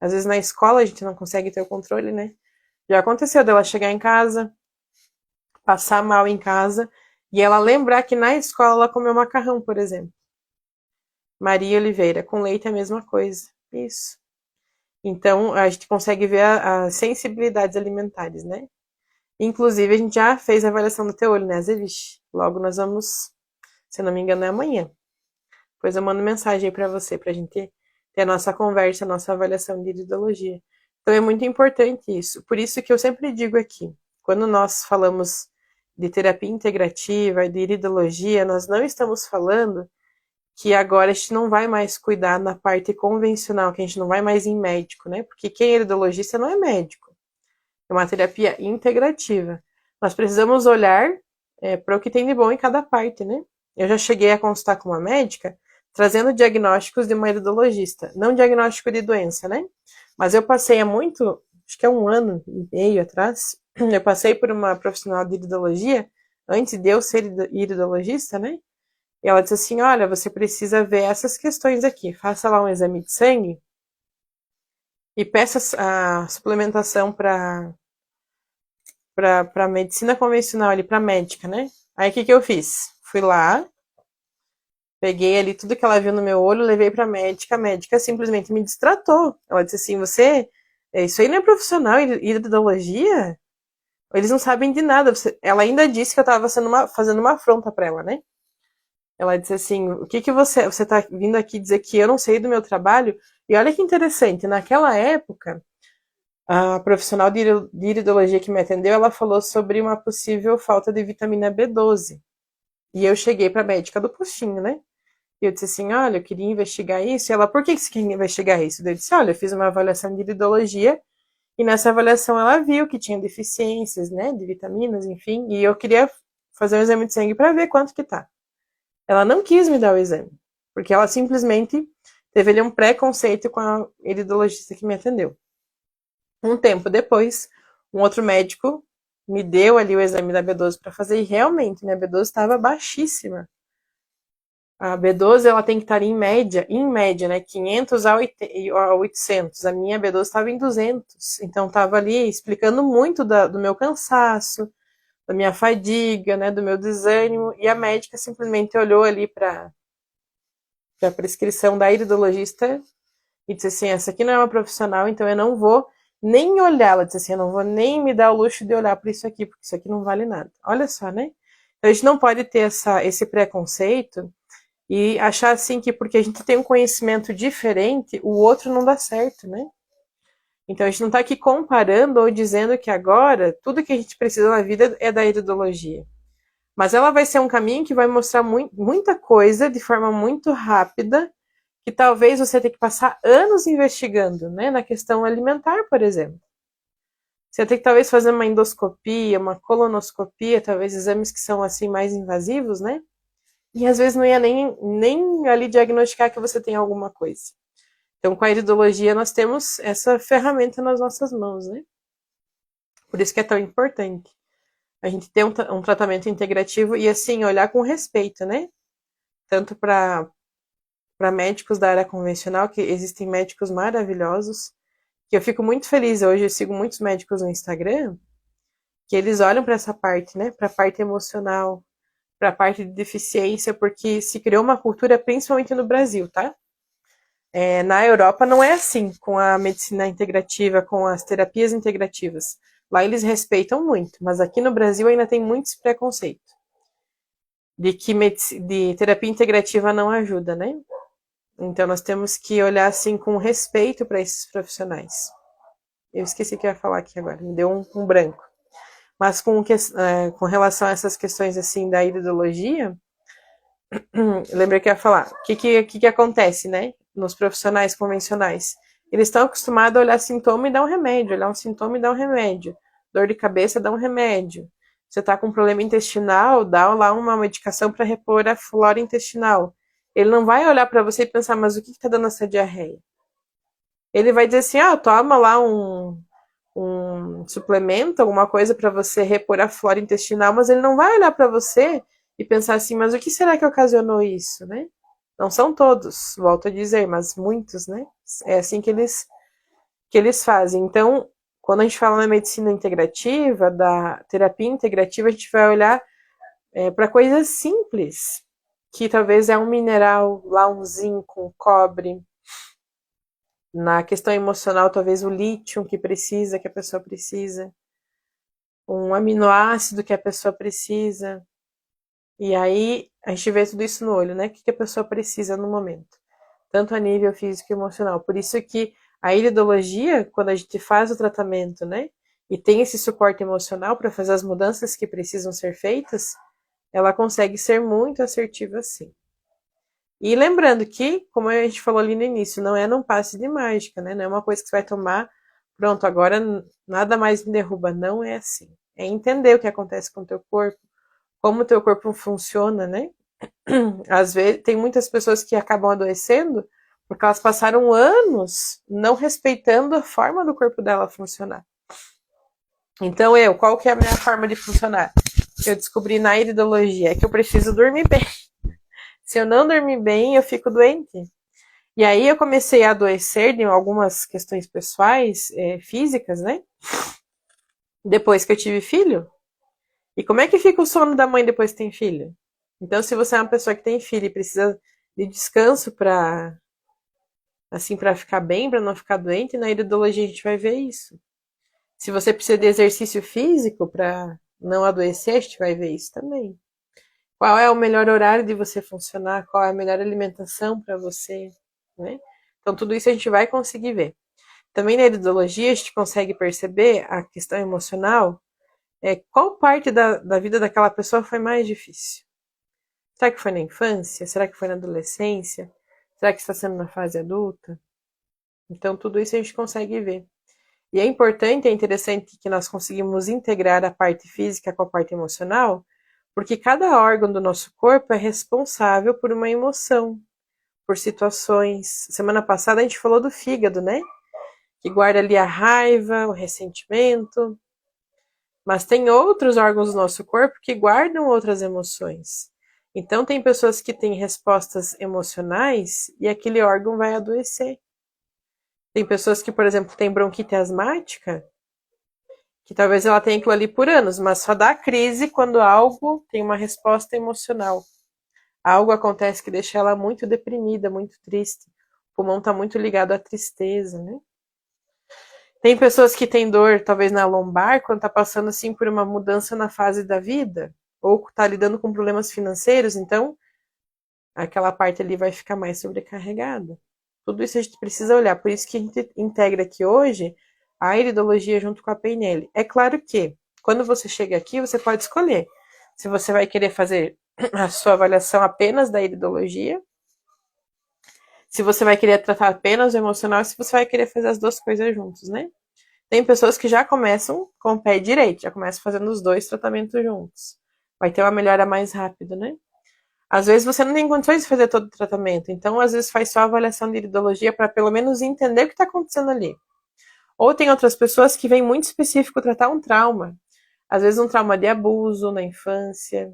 Às vezes na escola a gente não consegue ter o controle, né? Já aconteceu dela chegar em casa, passar mal em casa, e ela lembrar que na escola ela comeu macarrão, por exemplo. Maria Oliveira, com leite é a mesma coisa. Isso. Então, a gente consegue ver as sensibilidades alimentares, né? Inclusive, a gente já fez a avaliação do teu olho, né, Zevish? Logo nós vamos, se não me engano, é amanhã. Depois eu mando mensagem aí pra você, pra gente ter a nossa conversa, a nossa avaliação de iridologia. Então é muito importante isso. Por isso que eu sempre digo aqui, quando nós falamos de terapia integrativa e de iridologia, nós não estamos falando que agora a gente não vai mais cuidar na parte convencional, que a gente não vai mais em médico, né? Porque quem é iridologista não é médico. É uma terapia integrativa. Nós precisamos olhar para o que tem de bom em cada parte, né? Eu já cheguei a consultar com uma médica trazendo diagnósticos de uma iridologista, não diagnóstico de doença, né? Mas eu passei há muito, acho que é 1 ano e meio atrás, eu passei por uma profissional de iridologia, antes de eu ser iridologista, né? E ela disse assim: olha, você precisa ver essas questões aqui, faça lá um exame de sangue e peça a suplementação para medicina convencional ali, para médica, né? Aí o que que eu fiz? Fui lá, peguei ali tudo que ela viu no meu olho, levei pra médica, a médica simplesmente me destratou. Ela disse assim: você, isso aí não é profissional, iridologia? Eles não sabem de nada. Ela ainda disse que eu tava fazendo uma afronta pra ela, né? Ela disse assim: o que que você tá vindo aqui dizer que eu não sei do meu trabalho? E olha que interessante, naquela época, a profissional de iridologia que me atendeu, ela falou sobre uma possível falta de vitamina B12. E eu cheguei para a médica do postinho, né? E eu disse assim: olha, eu queria investigar isso. E ela: por que você quer investigar isso? Eu disse: olha, eu fiz uma avaliação de iridologia e nessa avaliação ela viu que tinha deficiências, né, de vitaminas, enfim, e eu queria fazer um exame de sangue para ver quanto que tá. Ela não quis me dar o exame, porque ela simplesmente teve ali um preconceito com a iridologista que me atendeu. Um tempo depois, um outro médico me deu ali o exame da B12 para fazer e realmente minha B12 estava baixíssima. A B12 ela tem que estar em média, né, 500 a 800. A minha B12 estava em 200. Então estava ali explicando muito do meu cansaço, da minha fadiga, né, do meu desânimo. E a médica simplesmente olhou ali para a prescrição da iridologista e disse assim: essa aqui não é uma profissional, então eu não vou nem olhar. Ela disse assim: eu não vou nem me dar o luxo de olhar para isso aqui, porque isso aqui não vale nada. Olha só, né? Então, a gente não pode ter esse preconceito e achar assim que porque a gente tem um conhecimento diferente, o outro não dá certo, né? Então a gente não está aqui comparando ou dizendo que agora tudo que a gente precisa na vida é da iridologia. Mas ela vai ser um caminho que vai mostrar muita coisa de forma muito rápida, que talvez você tenha que passar anos investigando, né? Na questão alimentar, por exemplo. Você tem que talvez fazer uma endoscopia, uma colonoscopia, talvez exames que são assim mais invasivos, né? E às vezes não ia nem ali diagnosticar que você tem alguma coisa. Então, com a iridologia, nós temos essa ferramenta nas nossas mãos, né? Por isso que é tão importante a gente ter um tratamento integrativo e, assim, olhar com respeito, né? Tanto para médicos da área convencional, que existem médicos maravilhosos, que eu fico muito feliz hoje, eu sigo muitos médicos no Instagram, que eles olham para essa parte, né? Para a parte emocional, para a parte de deficiência, porque se criou uma cultura, principalmente no Brasil, tá? Na Europa não é assim, com a medicina integrativa, com as terapias integrativas. Lá eles respeitam muito, mas aqui no Brasil ainda tem muito esse preconceito de que de terapia integrativa não ajuda, né? Então nós temos que olhar assim com respeito para esses profissionais. Eu esqueci o que eu ia falar aqui agora, me deu um branco. Mas com relação a essas questões assim da iridologia, lembrei que eu ia falar. O que acontece, né? Nos profissionais convencionais. Eles estão acostumados a olhar sintoma e dar um remédio, olhar um sintoma e dar um remédio. Dor de cabeça, dá um remédio. Você está com um problema intestinal, dá lá uma medicação para repor a flora intestinal. Ele não vai olhar para você e pensar, mas o que está dando essa diarreia? Ele vai dizer assim, toma lá um suplemento, alguma coisa para você repor a flora intestinal, mas ele não vai olhar para você e pensar assim, mas o que será que ocasionou isso, né? Não são todos, volto a dizer, mas muitos, né? É assim que eles fazem. Então, quando a gente fala na medicina integrativa, da terapia integrativa, a gente vai olhar para coisas simples, que talvez é um mineral, lá um zinco, um cobre. Na questão emocional, talvez o lítio que a pessoa precisa, um aminoácido que a pessoa precisa. E aí a gente vê tudo isso no olho, né? O que a pessoa precisa no momento, tanto a nível físico e emocional. Por isso que a iridologia, quando a gente faz o tratamento, né? E tem esse suporte emocional para fazer as mudanças que precisam ser feitas, ela consegue ser muito assertiva sim. E lembrando que, como a gente falou ali no início, não é num passe de mágica, né? Não é uma coisa que você vai tomar, pronto, agora nada mais me derruba. Não é assim. É entender o que acontece com o teu corpo, como o teu corpo funciona, né? Às vezes, tem muitas pessoas que acabam adoecendo porque elas passaram anos não respeitando a forma do corpo dela funcionar. Então, qual que é a minha forma de funcionar? Que eu descobri na iridologia é que eu preciso dormir bem. Se eu não dormir bem, eu fico doente. E aí eu comecei a adoecer de algumas questões pessoais, físicas, né? Depois que eu tive filho. E como é que fica o sono da mãe depois que tem filho? Então, se você é uma pessoa que tem filho e precisa de descanso para assim, para ficar bem, para não ficar doente, na iridologia a gente vai ver isso. Se você precisa de exercício físico para não adoecer, a gente vai ver isso também. Qual é o melhor horário de você funcionar? Qual é a melhor alimentação para você? Né? Então, tudo isso a gente vai conseguir ver. Também na iridologia a gente consegue perceber a questão emocional, qual parte da vida daquela pessoa foi mais difícil. Será que foi na infância? Será que foi na adolescência? Será que está sendo na fase adulta? Então, tudo isso a gente consegue ver. E é importante, é interessante que nós conseguimos integrar a parte física com a parte emocional, porque cada órgão do nosso corpo é responsável por uma emoção, por situações. Semana passada a gente falou do fígado, né? Que guarda ali a raiva, o ressentimento. Mas tem outros órgãos do nosso corpo que guardam outras emoções. Então, tem pessoas que têm respostas emocionais e aquele órgão vai adoecer. Tem pessoas que, por exemplo, têm bronquite asmática, que talvez ela tenha aquilo ali por anos, mas só dá crise quando algo tem uma resposta emocional. Algo acontece que deixa ela muito deprimida, muito triste. O pulmão está muito ligado à tristeza, né? Tem pessoas que têm dor, talvez na lombar, quando está passando assim por uma mudança na fase da vida, ou está lidando com problemas financeiros, então aquela parte ali vai ficar mais sobrecarregada. Tudo isso a gente precisa olhar, por isso que a gente integra aqui hoje a iridologia junto com a PNL. É claro que, quando você chega aqui, você pode escolher se você vai querer fazer a sua avaliação apenas da iridologia, se você vai querer tratar apenas o emocional, se você vai querer fazer as duas coisas juntos, né? Tem pessoas que já começam com o pé direito, já começam fazendo os dois tratamentos juntos. Vai ter uma melhora mais rápida, né? Às vezes você não tem condições de fazer todo o tratamento, então às vezes faz só a avaliação de iridologia para pelo menos entender o que está acontecendo ali. Ou tem outras pessoas que vêm muito específico tratar um trauma. Às vezes um trauma de abuso na infância,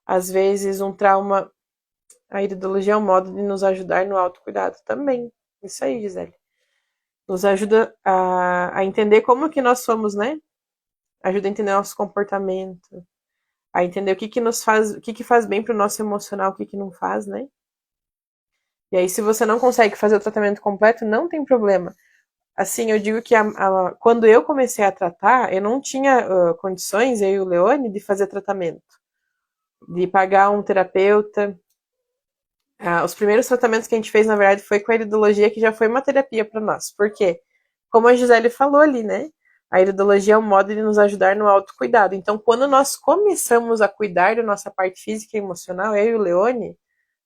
às vezes um trauma. A iridologia é um modo de nos ajudar no autocuidado também. Isso aí, Gisele. Nos ajuda a entender como que nós somos, né? Ajuda a entender nosso comportamento, a entender o que que nos faz, o que que faz bem para o nosso emocional, o que que não faz, né? E aí, se você não consegue fazer o tratamento completo, não tem problema. Assim, eu digo que quando eu comecei a tratar, eu não tinha condições, eu e o Leone, de fazer tratamento, de pagar um terapeuta. Os primeiros tratamentos que a gente fez, na verdade, foi com a iridologia, que já foi uma terapia para nós. Por quê? Como a Gisele falou ali, né? A iridologia é um modo de nos ajudar no autocuidado. Então, quando nós começamos a cuidar da nossa parte física e emocional, eu e o Leone,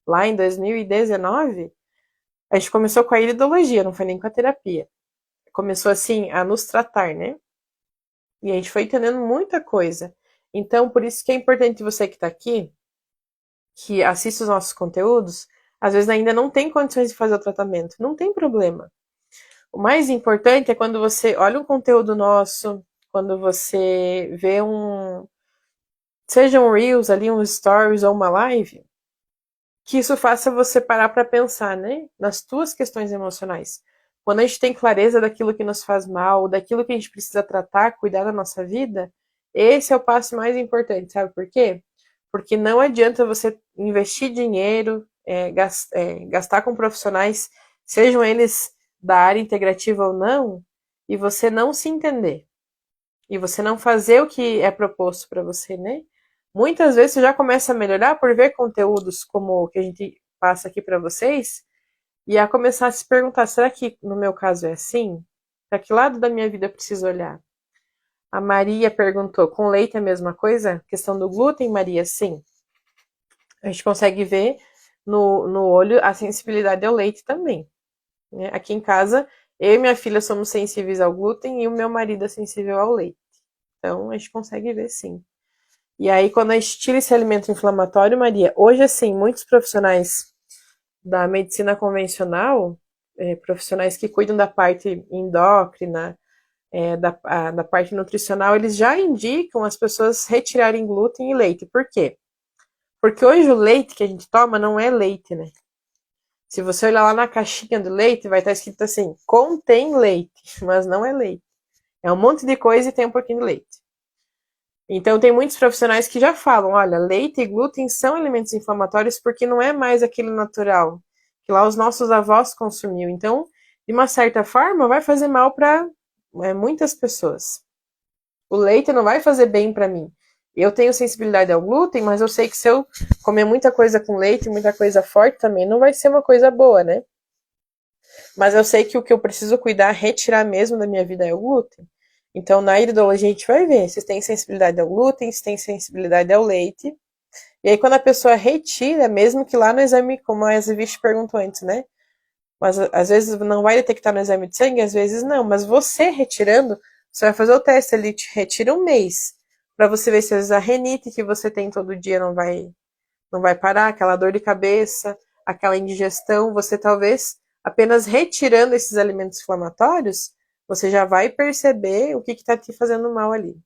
lá em 2019, A gente começou com a iridologia, não foi nem com a terapia. Começou assim a nos tratar, né? E a gente foi entendendo muita coisa. Então, por isso que é importante você que está aqui, que assiste os nossos conteúdos, às vezes ainda não tem condições de fazer o tratamento. Não tem problema. O mais importante é quando você olha um conteúdo nosso, quando você vê seja um Reels ali, um Stories ou uma live, que isso faça você parar para pensar, né? Nas tuas questões emocionais. Quando a gente tem clareza daquilo que nos faz mal, daquilo que a gente precisa tratar, cuidar da nossa vida, esse é o passo mais importante, sabe por quê? Porque não adianta você investir dinheiro, gastar com profissionais, sejam eles da área integrativa ou não, e você não se entender. E você não fazer o que é proposto para você, né? Muitas vezes você já começa a melhorar por ver conteúdos como o que a gente passa aqui para vocês e a começar a se perguntar: será que no meu caso é assim? Para que lado da minha vida eu preciso olhar? A Maria perguntou: com leite é a mesma coisa? Questão do glúten, Maria, sim. A gente consegue ver no olho a sensibilidade ao leite também. Né? Aqui em casa, eu e minha filha somos sensíveis ao glúten e o meu marido é sensível ao leite. Então, a gente consegue ver sim. E aí, quando a gente tira esse alimento inflamatório, Maria, hoje, assim, muitos profissionais da medicina convencional, profissionais que cuidam da parte endócrina, da parte nutricional, eles já indicam as pessoas retirarem glúten e leite. Por quê? Porque hoje o leite que a gente toma não é leite, né? Se você olhar lá na caixinha do leite, vai estar escrito assim, contém leite, mas não é leite. É um monte de coisa e tem um pouquinho de leite. Então, tem muitos profissionais que já falam, olha, leite e glúten são alimentos inflamatórios porque não é mais aquele natural que lá os nossos avós consumiam. Então, de uma certa forma, vai fazer mal para muitas pessoas. O leite não vai fazer bem para mim. Eu tenho sensibilidade ao glúten, mas eu sei que se eu comer muita coisa com leite, muita coisa forte também, não vai ser uma coisa boa, né? Mas eu sei que o que eu preciso cuidar, retirar mesmo da minha vida é o glúten. Então, na iridologia, a gente vai ver se tem sensibilidade ao glúten, se tem sensibilidade ao leite. E aí, quando a pessoa retira, mesmo que lá no exame, como a Exiviste perguntou antes, né? Mas às vezes não vai detectar no exame de sangue, às vezes não. Mas você retirando, você vai fazer o teste, ele te retira um mês. Para você ver se às vezes a renite que você tem todo dia não vai parar, aquela dor de cabeça, aquela indigestão, você talvez apenas retirando esses alimentos inflamatórios, você já vai perceber o que está te fazendo mal ali.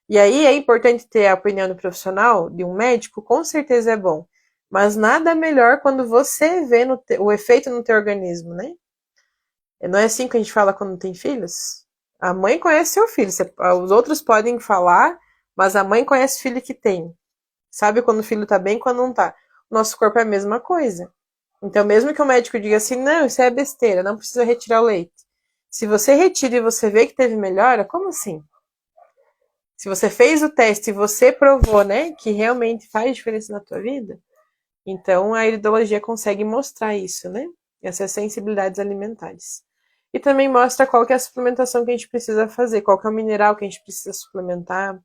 E aí é importante ter a opinião do profissional, de um médico, com certeza é bom. Mas nada melhor quando você vê o efeito no teu organismo, né? Não é assim que a gente fala quando tem filhos? A mãe conhece seu filho, os outros podem falar, mas a mãe conhece o filho que tem. Sabe quando o filho tá bem e quando não tá. O nosso corpo é a mesma coisa. Então, mesmo que o médico diga assim, não, isso é besteira, não precisa retirar o leite. Se você retira e você vê que teve melhora, como assim? Se você fez o teste e você provou, né, que realmente faz diferença na tua vida, então a iridologia consegue mostrar isso, né? Essas sensibilidades alimentares. E também mostra qual que é a suplementação que a gente precisa fazer, qual que é o mineral que a gente precisa suplementar,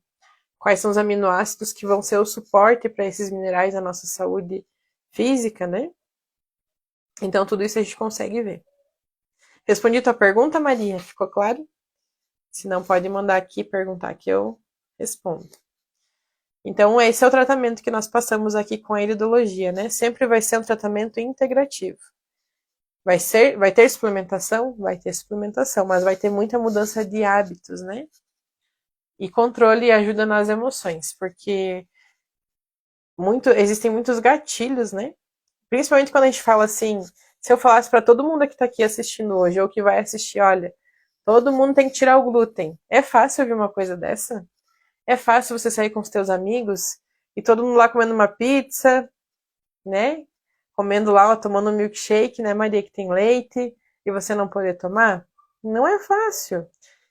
quais são os aminoácidos que vão ser o suporte para esses minerais na nossa saúde física, né? Então, tudo isso a gente consegue ver. Respondi tua pergunta, Maria? Ficou claro? Se não, pode mandar aqui perguntar que eu respondo. Então, esse é o tratamento que nós passamos aqui com a iridologia, né? Sempre vai ser um tratamento integrativo. Vai ter suplementação? Vai ter suplementação, mas vai ter muita mudança de hábitos, né? E controle ajuda nas emoções, porque existem muitos gatilhos, né? Principalmente quando a gente fala assim, se eu falasse para todo mundo que tá aqui assistindo hoje, ou que vai assistir, olha, todo mundo tem que tirar o glúten. É fácil ouvir uma coisa dessa? É fácil você sair com os teus amigos e todo mundo lá comendo uma pizza, né? Comendo lá, tomando um milkshake, né, Maria, que tem leite, e você não poder tomar? Não é fácil.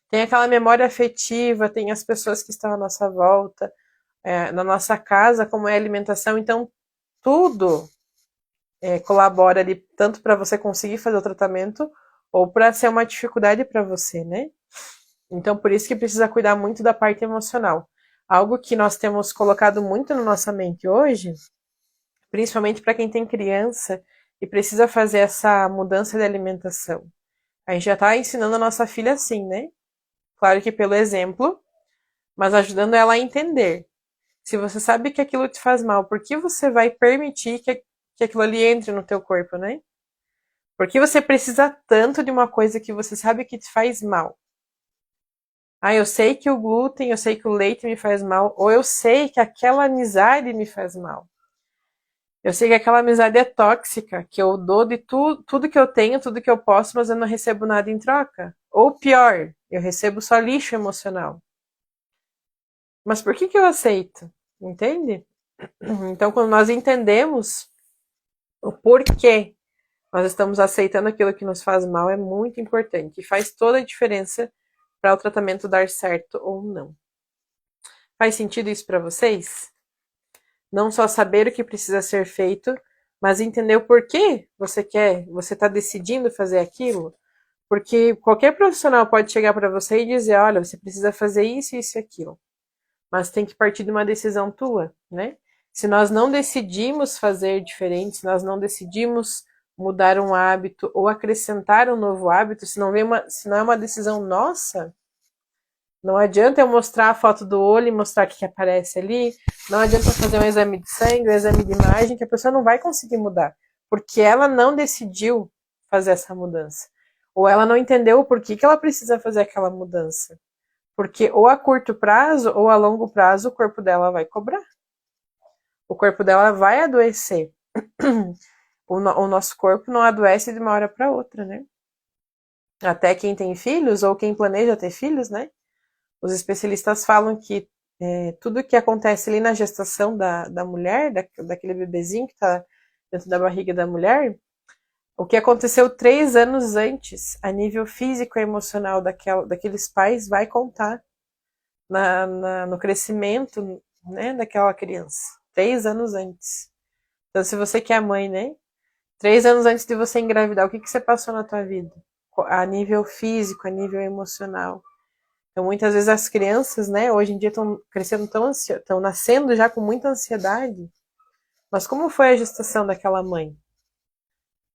Tem aquela memória afetiva, tem as pessoas que estão à nossa volta, na nossa casa, como é a alimentação. Então, tudo colabora ali tanto para você conseguir fazer o tratamento ou para ser uma dificuldade para você, né? Então, por isso que precisa cuidar muito da parte emocional. Algo que nós temos colocado muito na nossa mente hoje, principalmente para quem tem criança e precisa fazer essa mudança de alimentação. A gente já está ensinando a nossa filha assim, né? Claro que pelo exemplo, mas ajudando ela a entender. Se você sabe que aquilo te faz mal, por que você vai permitir que aquilo ali entre no teu corpo, né? Por que você precisa tanto de uma coisa que você sabe que te faz mal? Ah, eu sei que o glúten, eu sei que o leite me faz mal, ou eu sei que aquela amizade me faz mal. Eu sei que aquela amizade é tóxica, que eu dou de tudo que eu tenho, tudo que eu posso, mas eu não recebo nada em troca. Ou pior, eu recebo só lixo emocional. Mas por que eu aceito? Entende? Então, quando nós entendemos o porquê nós estamos aceitando aquilo que nos faz mal, é muito importante. E faz toda a diferença para o tratamento dar certo ou não. Faz sentido isso para vocês? Não só saber o que precisa ser feito, mas entender o porquê você está decidindo fazer aquilo. Porque qualquer profissional pode chegar para você e dizer, olha, você precisa fazer isso, isso e aquilo. Mas tem que partir de uma decisão tua, né? Se nós não decidimos fazer diferente, se nós não decidimos mudar um hábito ou acrescentar um novo hábito, se não é uma decisão nossa, não adianta eu mostrar a foto do olho e mostrar o que aparece ali, não adianta eu fazer um exame de sangue, um exame de imagem, que a pessoa não vai conseguir mudar, porque ela não decidiu fazer essa mudança. Ou ela não entendeu o porquê que ela precisa fazer aquela mudança. Porque ou a curto prazo ou a longo prazo o corpo dela vai cobrar. O corpo dela vai adoecer. O nosso corpo não adoece de uma hora para outra, né? Até quem tem filhos ou quem planeja ter filhos, né? Os especialistas falam que tudo que acontece ali na gestação da mulher, daquele bebezinho que está dentro da barriga da mulher, o que aconteceu 3 anos antes, a nível físico e emocional daqueles pais, vai contar no crescimento, né, daquela criança. 3 anos antes. Então, se você que é mãe, né? 3 anos antes de você engravidar, o que você passou na tua vida? A nível físico, a nível emocional. Então, muitas vezes as crianças, né, hoje em dia estão crescendo estão nascendo já com muita ansiedade. Mas como foi a gestação daquela mãe?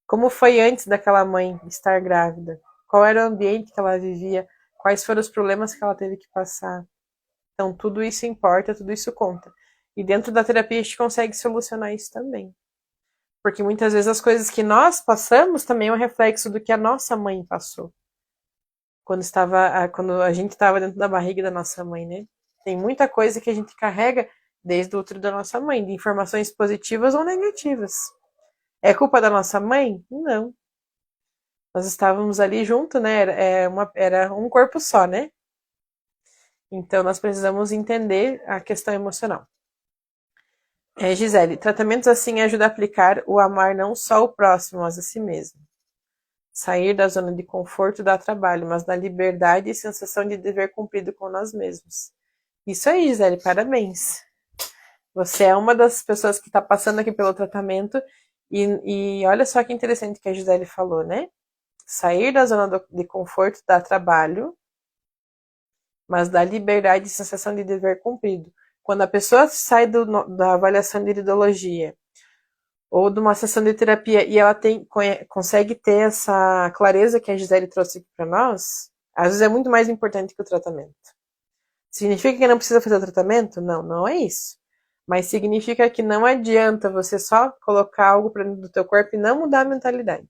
Como foi antes daquela mãe estar grávida? Qual era o ambiente que ela vivia? Quais foram os problemas que ela teve que passar? Então, tudo isso importa, tudo isso conta. E dentro da terapia a gente consegue solucionar isso também. Porque muitas vezes as coisas que nós passamos também é um reflexo do que a nossa mãe passou. Quando a gente estava dentro da barriga da nossa mãe, né? Tem muita coisa que a gente carrega desde o útero da nossa mãe, de informações positivas ou negativas. É culpa da nossa mãe? Não. Nós estávamos ali junto, né? Era um corpo só, né? Então nós precisamos entender a questão emocional. Gisele, tratamentos assim ajudam a aplicar o amar não só o próximo, mas a si mesmo. Sair da zona de conforto dá trabalho, mas dá liberdade e sensação de dever cumprido com nós mesmos. Isso aí, Gisele, parabéns. Você é uma das pessoas que está passando aqui pelo tratamento e olha só que interessante que a Gisele falou, né? Sair da zona de conforto dá trabalho, mas dá liberdade e sensação de dever cumprido. Quando a pessoa sai da avaliação de iridologia ou de uma sessão de terapia e ela consegue ter essa clareza que a Gisele trouxe aqui para nós, às vezes é muito mais importante que o tratamento. Significa que não precisa fazer o tratamento? Não, não é isso. Mas significa que não adianta você só colocar algo para dentro do teu corpo e não mudar a mentalidade.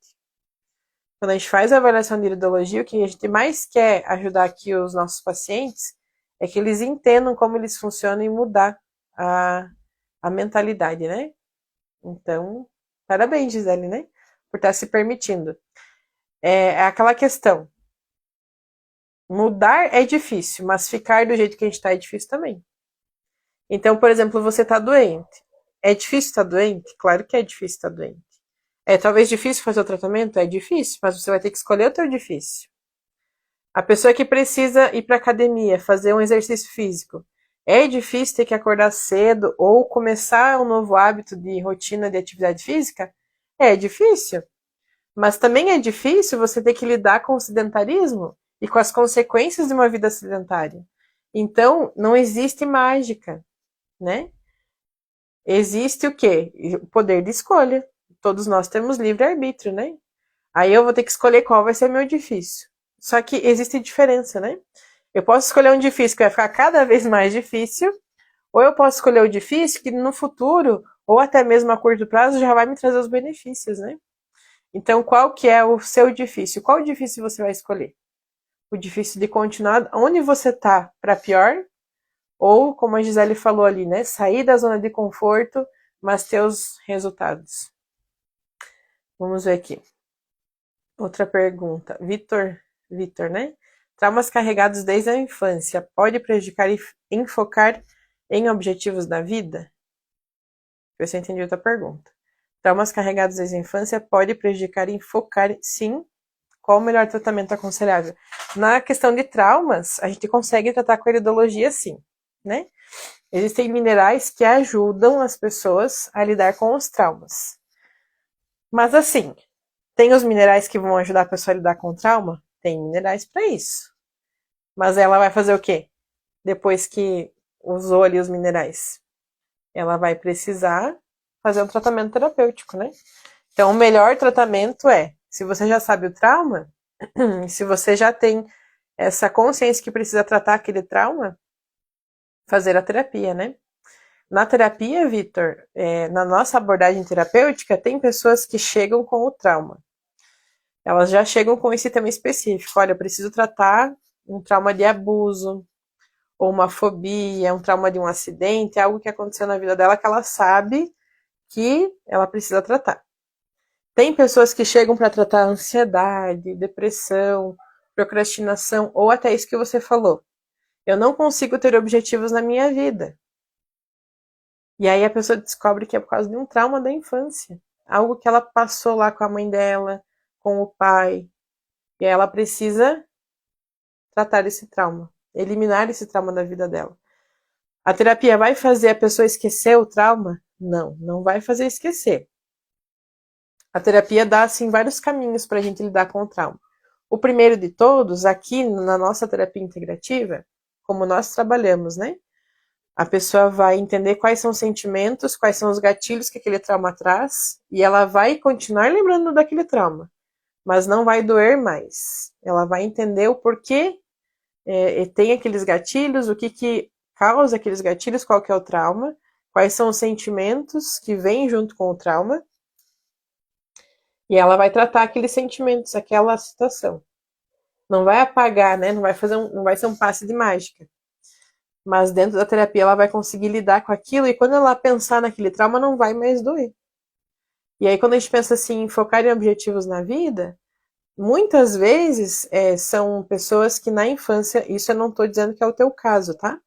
Quando a gente faz a avaliação de iridologia, o que a gente mais quer ajudar aqui os nossos pacientes é que eles entendam como eles funcionam e mudar a mentalidade, né? Então, parabéns, Gisele, né? Por estar se permitindo. É aquela questão. Mudar é difícil, mas ficar do jeito que a gente está é difícil também. Então, por exemplo, você está doente. É difícil estar doente? Claro que é difícil estar doente. É talvez difícil fazer o tratamento? É difícil, mas você vai ter que escolher o teu difícil. A pessoa que precisa ir para academia, fazer um exercício físico, é difícil ter que acordar cedo ou começar um novo hábito de rotina de atividade física? É difícil. Mas também é difícil você ter que lidar com o sedentarismo e com as consequências de uma vida sedentária. Então, não existe mágica, né? Existe o quê? O poder de escolha. todos nós temos livre-arbítrio, né? Aí eu vou ter que escolher qual vai ser meu difícil. Só que existe diferença, né? Eu posso escolher um difícil que vai ficar cada vez mais difícil, ou eu posso escolher o difícil que no futuro, ou até mesmo a curto prazo, já vai me trazer os benefícios, né? Então, qual que é o seu difícil? Qual difícil você vai escolher? O difícil de continuar onde você tá para pior, ou, como a Gisele falou ali, né? Sair da zona de conforto, mas ter os resultados. Vamos ver aqui. Outra pergunta. Vitor, né? Traumas carregados desde a infância pode prejudicar e enfocar em objetivos da vida? Eu você entendi outra pergunta. Traumas carregados desde a infância pode prejudicar e enfocar, sim. Qual o melhor tratamento aconselhável? Na questão de traumas, a gente consegue tratar com a iridologia, sim, né? Existem minerais que ajudam as pessoas a lidar com os traumas. Mas assim, tem os minerais que vão ajudar a pessoa a lidar com o trauma? Tem minerais para isso. Mas ela vai fazer o quê? Depois que usou ali os minerais? Ela vai precisar fazer um tratamento terapêutico, né? Então, o melhor tratamento é, se você já sabe o trauma, se você já tem essa consciência que precisa tratar aquele trauma, fazer a terapia, né? Na terapia, Vitor, na nossa abordagem terapêutica, tem pessoas que chegam com o trauma. Elas já chegam com esse tema específico. Olha, eu preciso tratar um trauma de abuso, ou uma fobia, um trauma de um acidente, algo que aconteceu na vida dela que ela sabe que ela precisa tratar. Tem pessoas que chegam para tratar ansiedade, depressão, procrastinação, ou até isso que você falou. Eu não consigo ter objetivos na minha vida. E aí a pessoa descobre que é por causa de um trauma da infância. Algo que ela passou lá com a mãe dela, com o pai. E aí ela precisa tratar esse trauma, eliminar esse trauma da vida dela. A terapia vai fazer a pessoa esquecer o trauma? Não, não vai fazer esquecer. A terapia dá, assim, vários caminhos para a gente lidar com o trauma. O primeiro de todos, aqui na nossa terapia integrativa, como nós trabalhamos, né? A pessoa vai entender quais são os sentimentos, quais são os gatilhos que aquele trauma traz, e ela vai continuar lembrando daquele trauma, mas não vai doer mais. Ela vai entender o porquê tem aqueles gatilhos, o que causa aqueles gatilhos, qual que é o trauma, quais são os sentimentos que vêm junto com o trauma, e ela vai tratar aqueles sentimentos, aquela situação. Não vai apagar, né? Não vai ser um passe de mágica. Mas dentro da terapia ela vai conseguir lidar com aquilo e quando ela pensar naquele trauma não vai mais doer. E aí quando a gente pensa assim, em focar em objetivos na vida, muitas vezes são pessoas que na infância, isso eu não estou dizendo que é o teu caso, tá?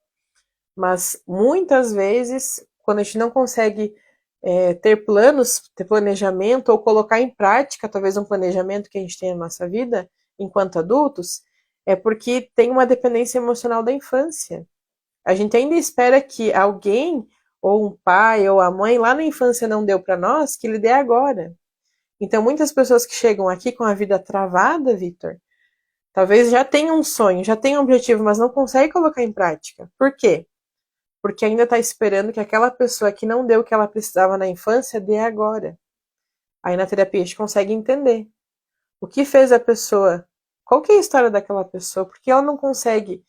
Mas muitas vezes, quando a gente não consegue ter planos, ter planejamento ou colocar em prática talvez um planejamento que a gente tem na nossa vida enquanto adultos, é porque tem uma dependência emocional da infância. A gente ainda espera que alguém, ou um pai, ou a mãe, lá na infância não deu para nós, que lhe dê agora. Então, muitas pessoas que chegam aqui com a vida travada, Vitor, talvez já tenham um sonho, já tenham um objetivo, mas não conseguem colocar em prática. Por quê? Porque ainda está esperando que aquela pessoa que não deu o que ela precisava na infância dê agora. Aí na terapia a gente consegue entender o que fez a pessoa, qual que é a história daquela pessoa, porque ela não consegue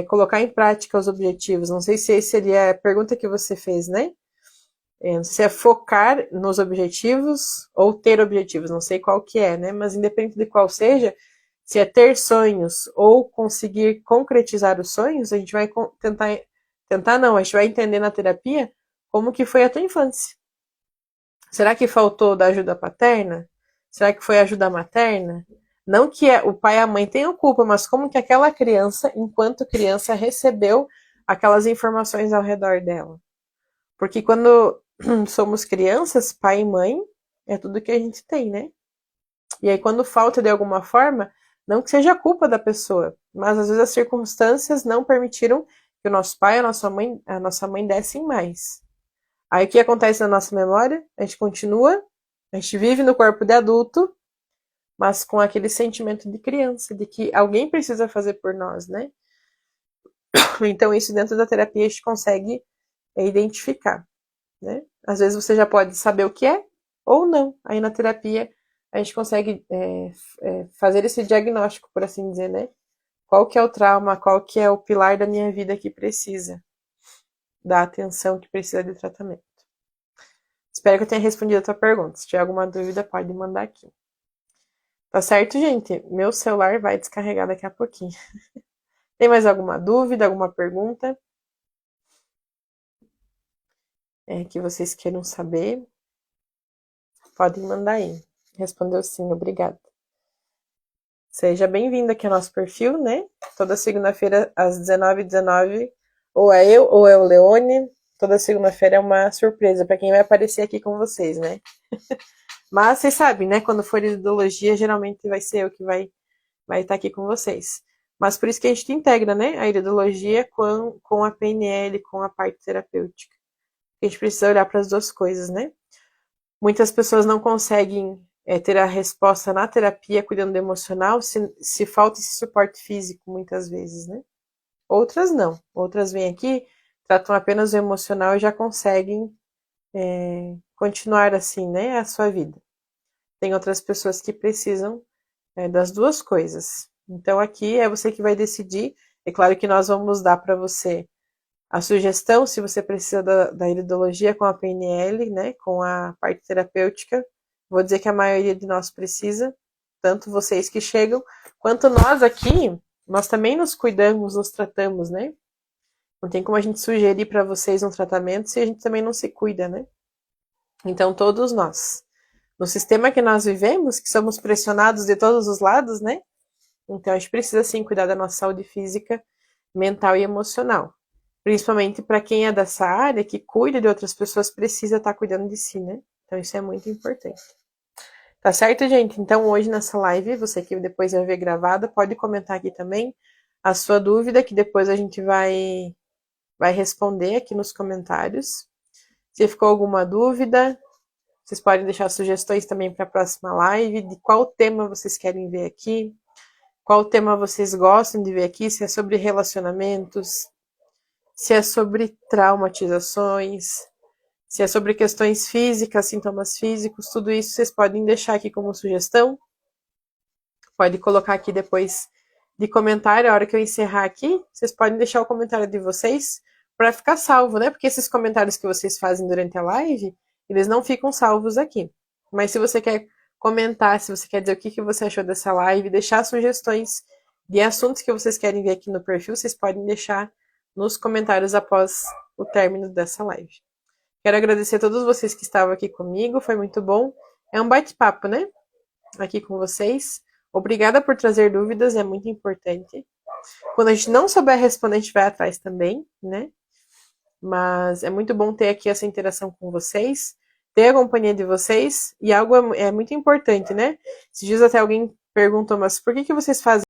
colocar em prática os objetivos. Não sei se essa seria a pergunta que você fez, né? Não sei se é focar nos objetivos ou ter objetivos, não sei qual que é, né? Mas independente de qual seja, se é ter sonhos ou conseguir concretizar os sonhos, a gente vai tentar não, a gente vai entender na terapia como que foi a tua infância. Será que faltou da ajuda paterna? Será que foi ajuda materna? Não que o pai e a mãe tenham culpa, mas como que aquela criança, enquanto criança, recebeu aquelas informações ao redor dela. Porque quando somos crianças, pai e mãe é tudo que a gente tem, né? E aí quando falta de alguma forma, não que seja culpa da pessoa, mas às vezes as circunstâncias não permitiram que o nosso pai, a nossa mãe dessem mais. Aí o que acontece na nossa memória? A gente continua, a gente vive no corpo de adulto, mas com aquele sentimento de criança, de que alguém precisa fazer por nós, né? Então isso dentro da terapia a gente consegue identificar, né? Às vezes você já pode saber o que é, ou não. Aí na terapia a gente consegue fazer esse diagnóstico, por assim dizer, né? Qual que é o trauma, qual que é o pilar da minha vida que precisa da atenção, que precisa de tratamento. Espero que eu tenha respondido a tua pergunta. Se tiver alguma dúvida, pode mandar aqui. Tá certo, gente? Meu celular vai descarregar daqui a pouquinho. Tem mais alguma dúvida, alguma pergunta que vocês queiram saber? Podem mandar aí. Respondeu sim, obrigada. Seja bem-vindo aqui ao nosso perfil, né? Toda segunda-feira, às 19h19, ou é eu ou é o Leone. Toda segunda-feira é uma surpresa para quem vai aparecer aqui com vocês, né? Mas vocês sabem, né? Quando for iridologia, geralmente vai ser eu que vai estar aqui com vocês. Mas por isso que a gente integra, né? A iridologia com a PNL, com a parte terapêutica. A gente precisa olhar para as duas coisas, né? Muitas pessoas não conseguem ter a resposta na terapia cuidando do emocional se falta esse suporte físico, muitas vezes, né? Outras não. Outras vêm aqui, tratam apenas o emocional e já conseguem continuar assim, né? A sua vida. Tem outras pessoas que precisam das duas coisas. Então aqui é você que vai decidir. É claro que nós vamos dar para você a sugestão, se você precisa da iridologia com a PNL, né, com a parte terapêutica. Vou dizer que a maioria de nós precisa, tanto vocês que chegam, quanto nós aqui, nós também nos cuidamos, nos tratamos, né? Não tem como a gente sugerir para vocês um tratamento se a gente também não se cuida, né? Então todos nós. No sistema que nós vivemos, que somos pressionados de todos os lados, né? Então a gente precisa sim cuidar da nossa saúde física, mental e emocional. Principalmente para quem é dessa área, que cuida de outras pessoas, precisa estar cuidando de si, né? Então isso é muito importante. Tá certo, gente? Então hoje nessa live, você que depois vai ver gravada, pode comentar aqui também a sua dúvida, que depois a gente vai responder aqui nos comentários. Se ficou alguma dúvida, vocês podem deixar sugestões também para a próxima live, de qual tema vocês querem ver aqui, qual tema vocês gostam de ver aqui, se é sobre relacionamentos, se é sobre traumatizações, se é sobre questões físicas, sintomas físicos, tudo isso vocês podem deixar aqui como sugestão. Pode colocar aqui depois de comentário, a hora que eu encerrar aqui, vocês podem deixar o comentário de vocês para ficar salvo, né? Porque esses comentários que vocês fazem durante a live, eles não ficam salvos aqui. Mas se você quer comentar, se você quer dizer o que você achou dessa live, deixar sugestões de assuntos que vocês querem ver aqui no perfil, vocês podem deixar nos comentários após o término dessa live. Quero agradecer a todos vocês que estavam aqui comigo, foi muito bom. É um bate-papo, né? Aqui com vocês. Obrigada por trazer dúvidas, é muito importante. Quando a gente não souber responder, a gente vai atrás também, né? Mas é muito bom ter aqui essa interação com vocês, ter a companhia de vocês, e algo é muito importante, né? Esses dias até alguém perguntou, mas por que vocês fazem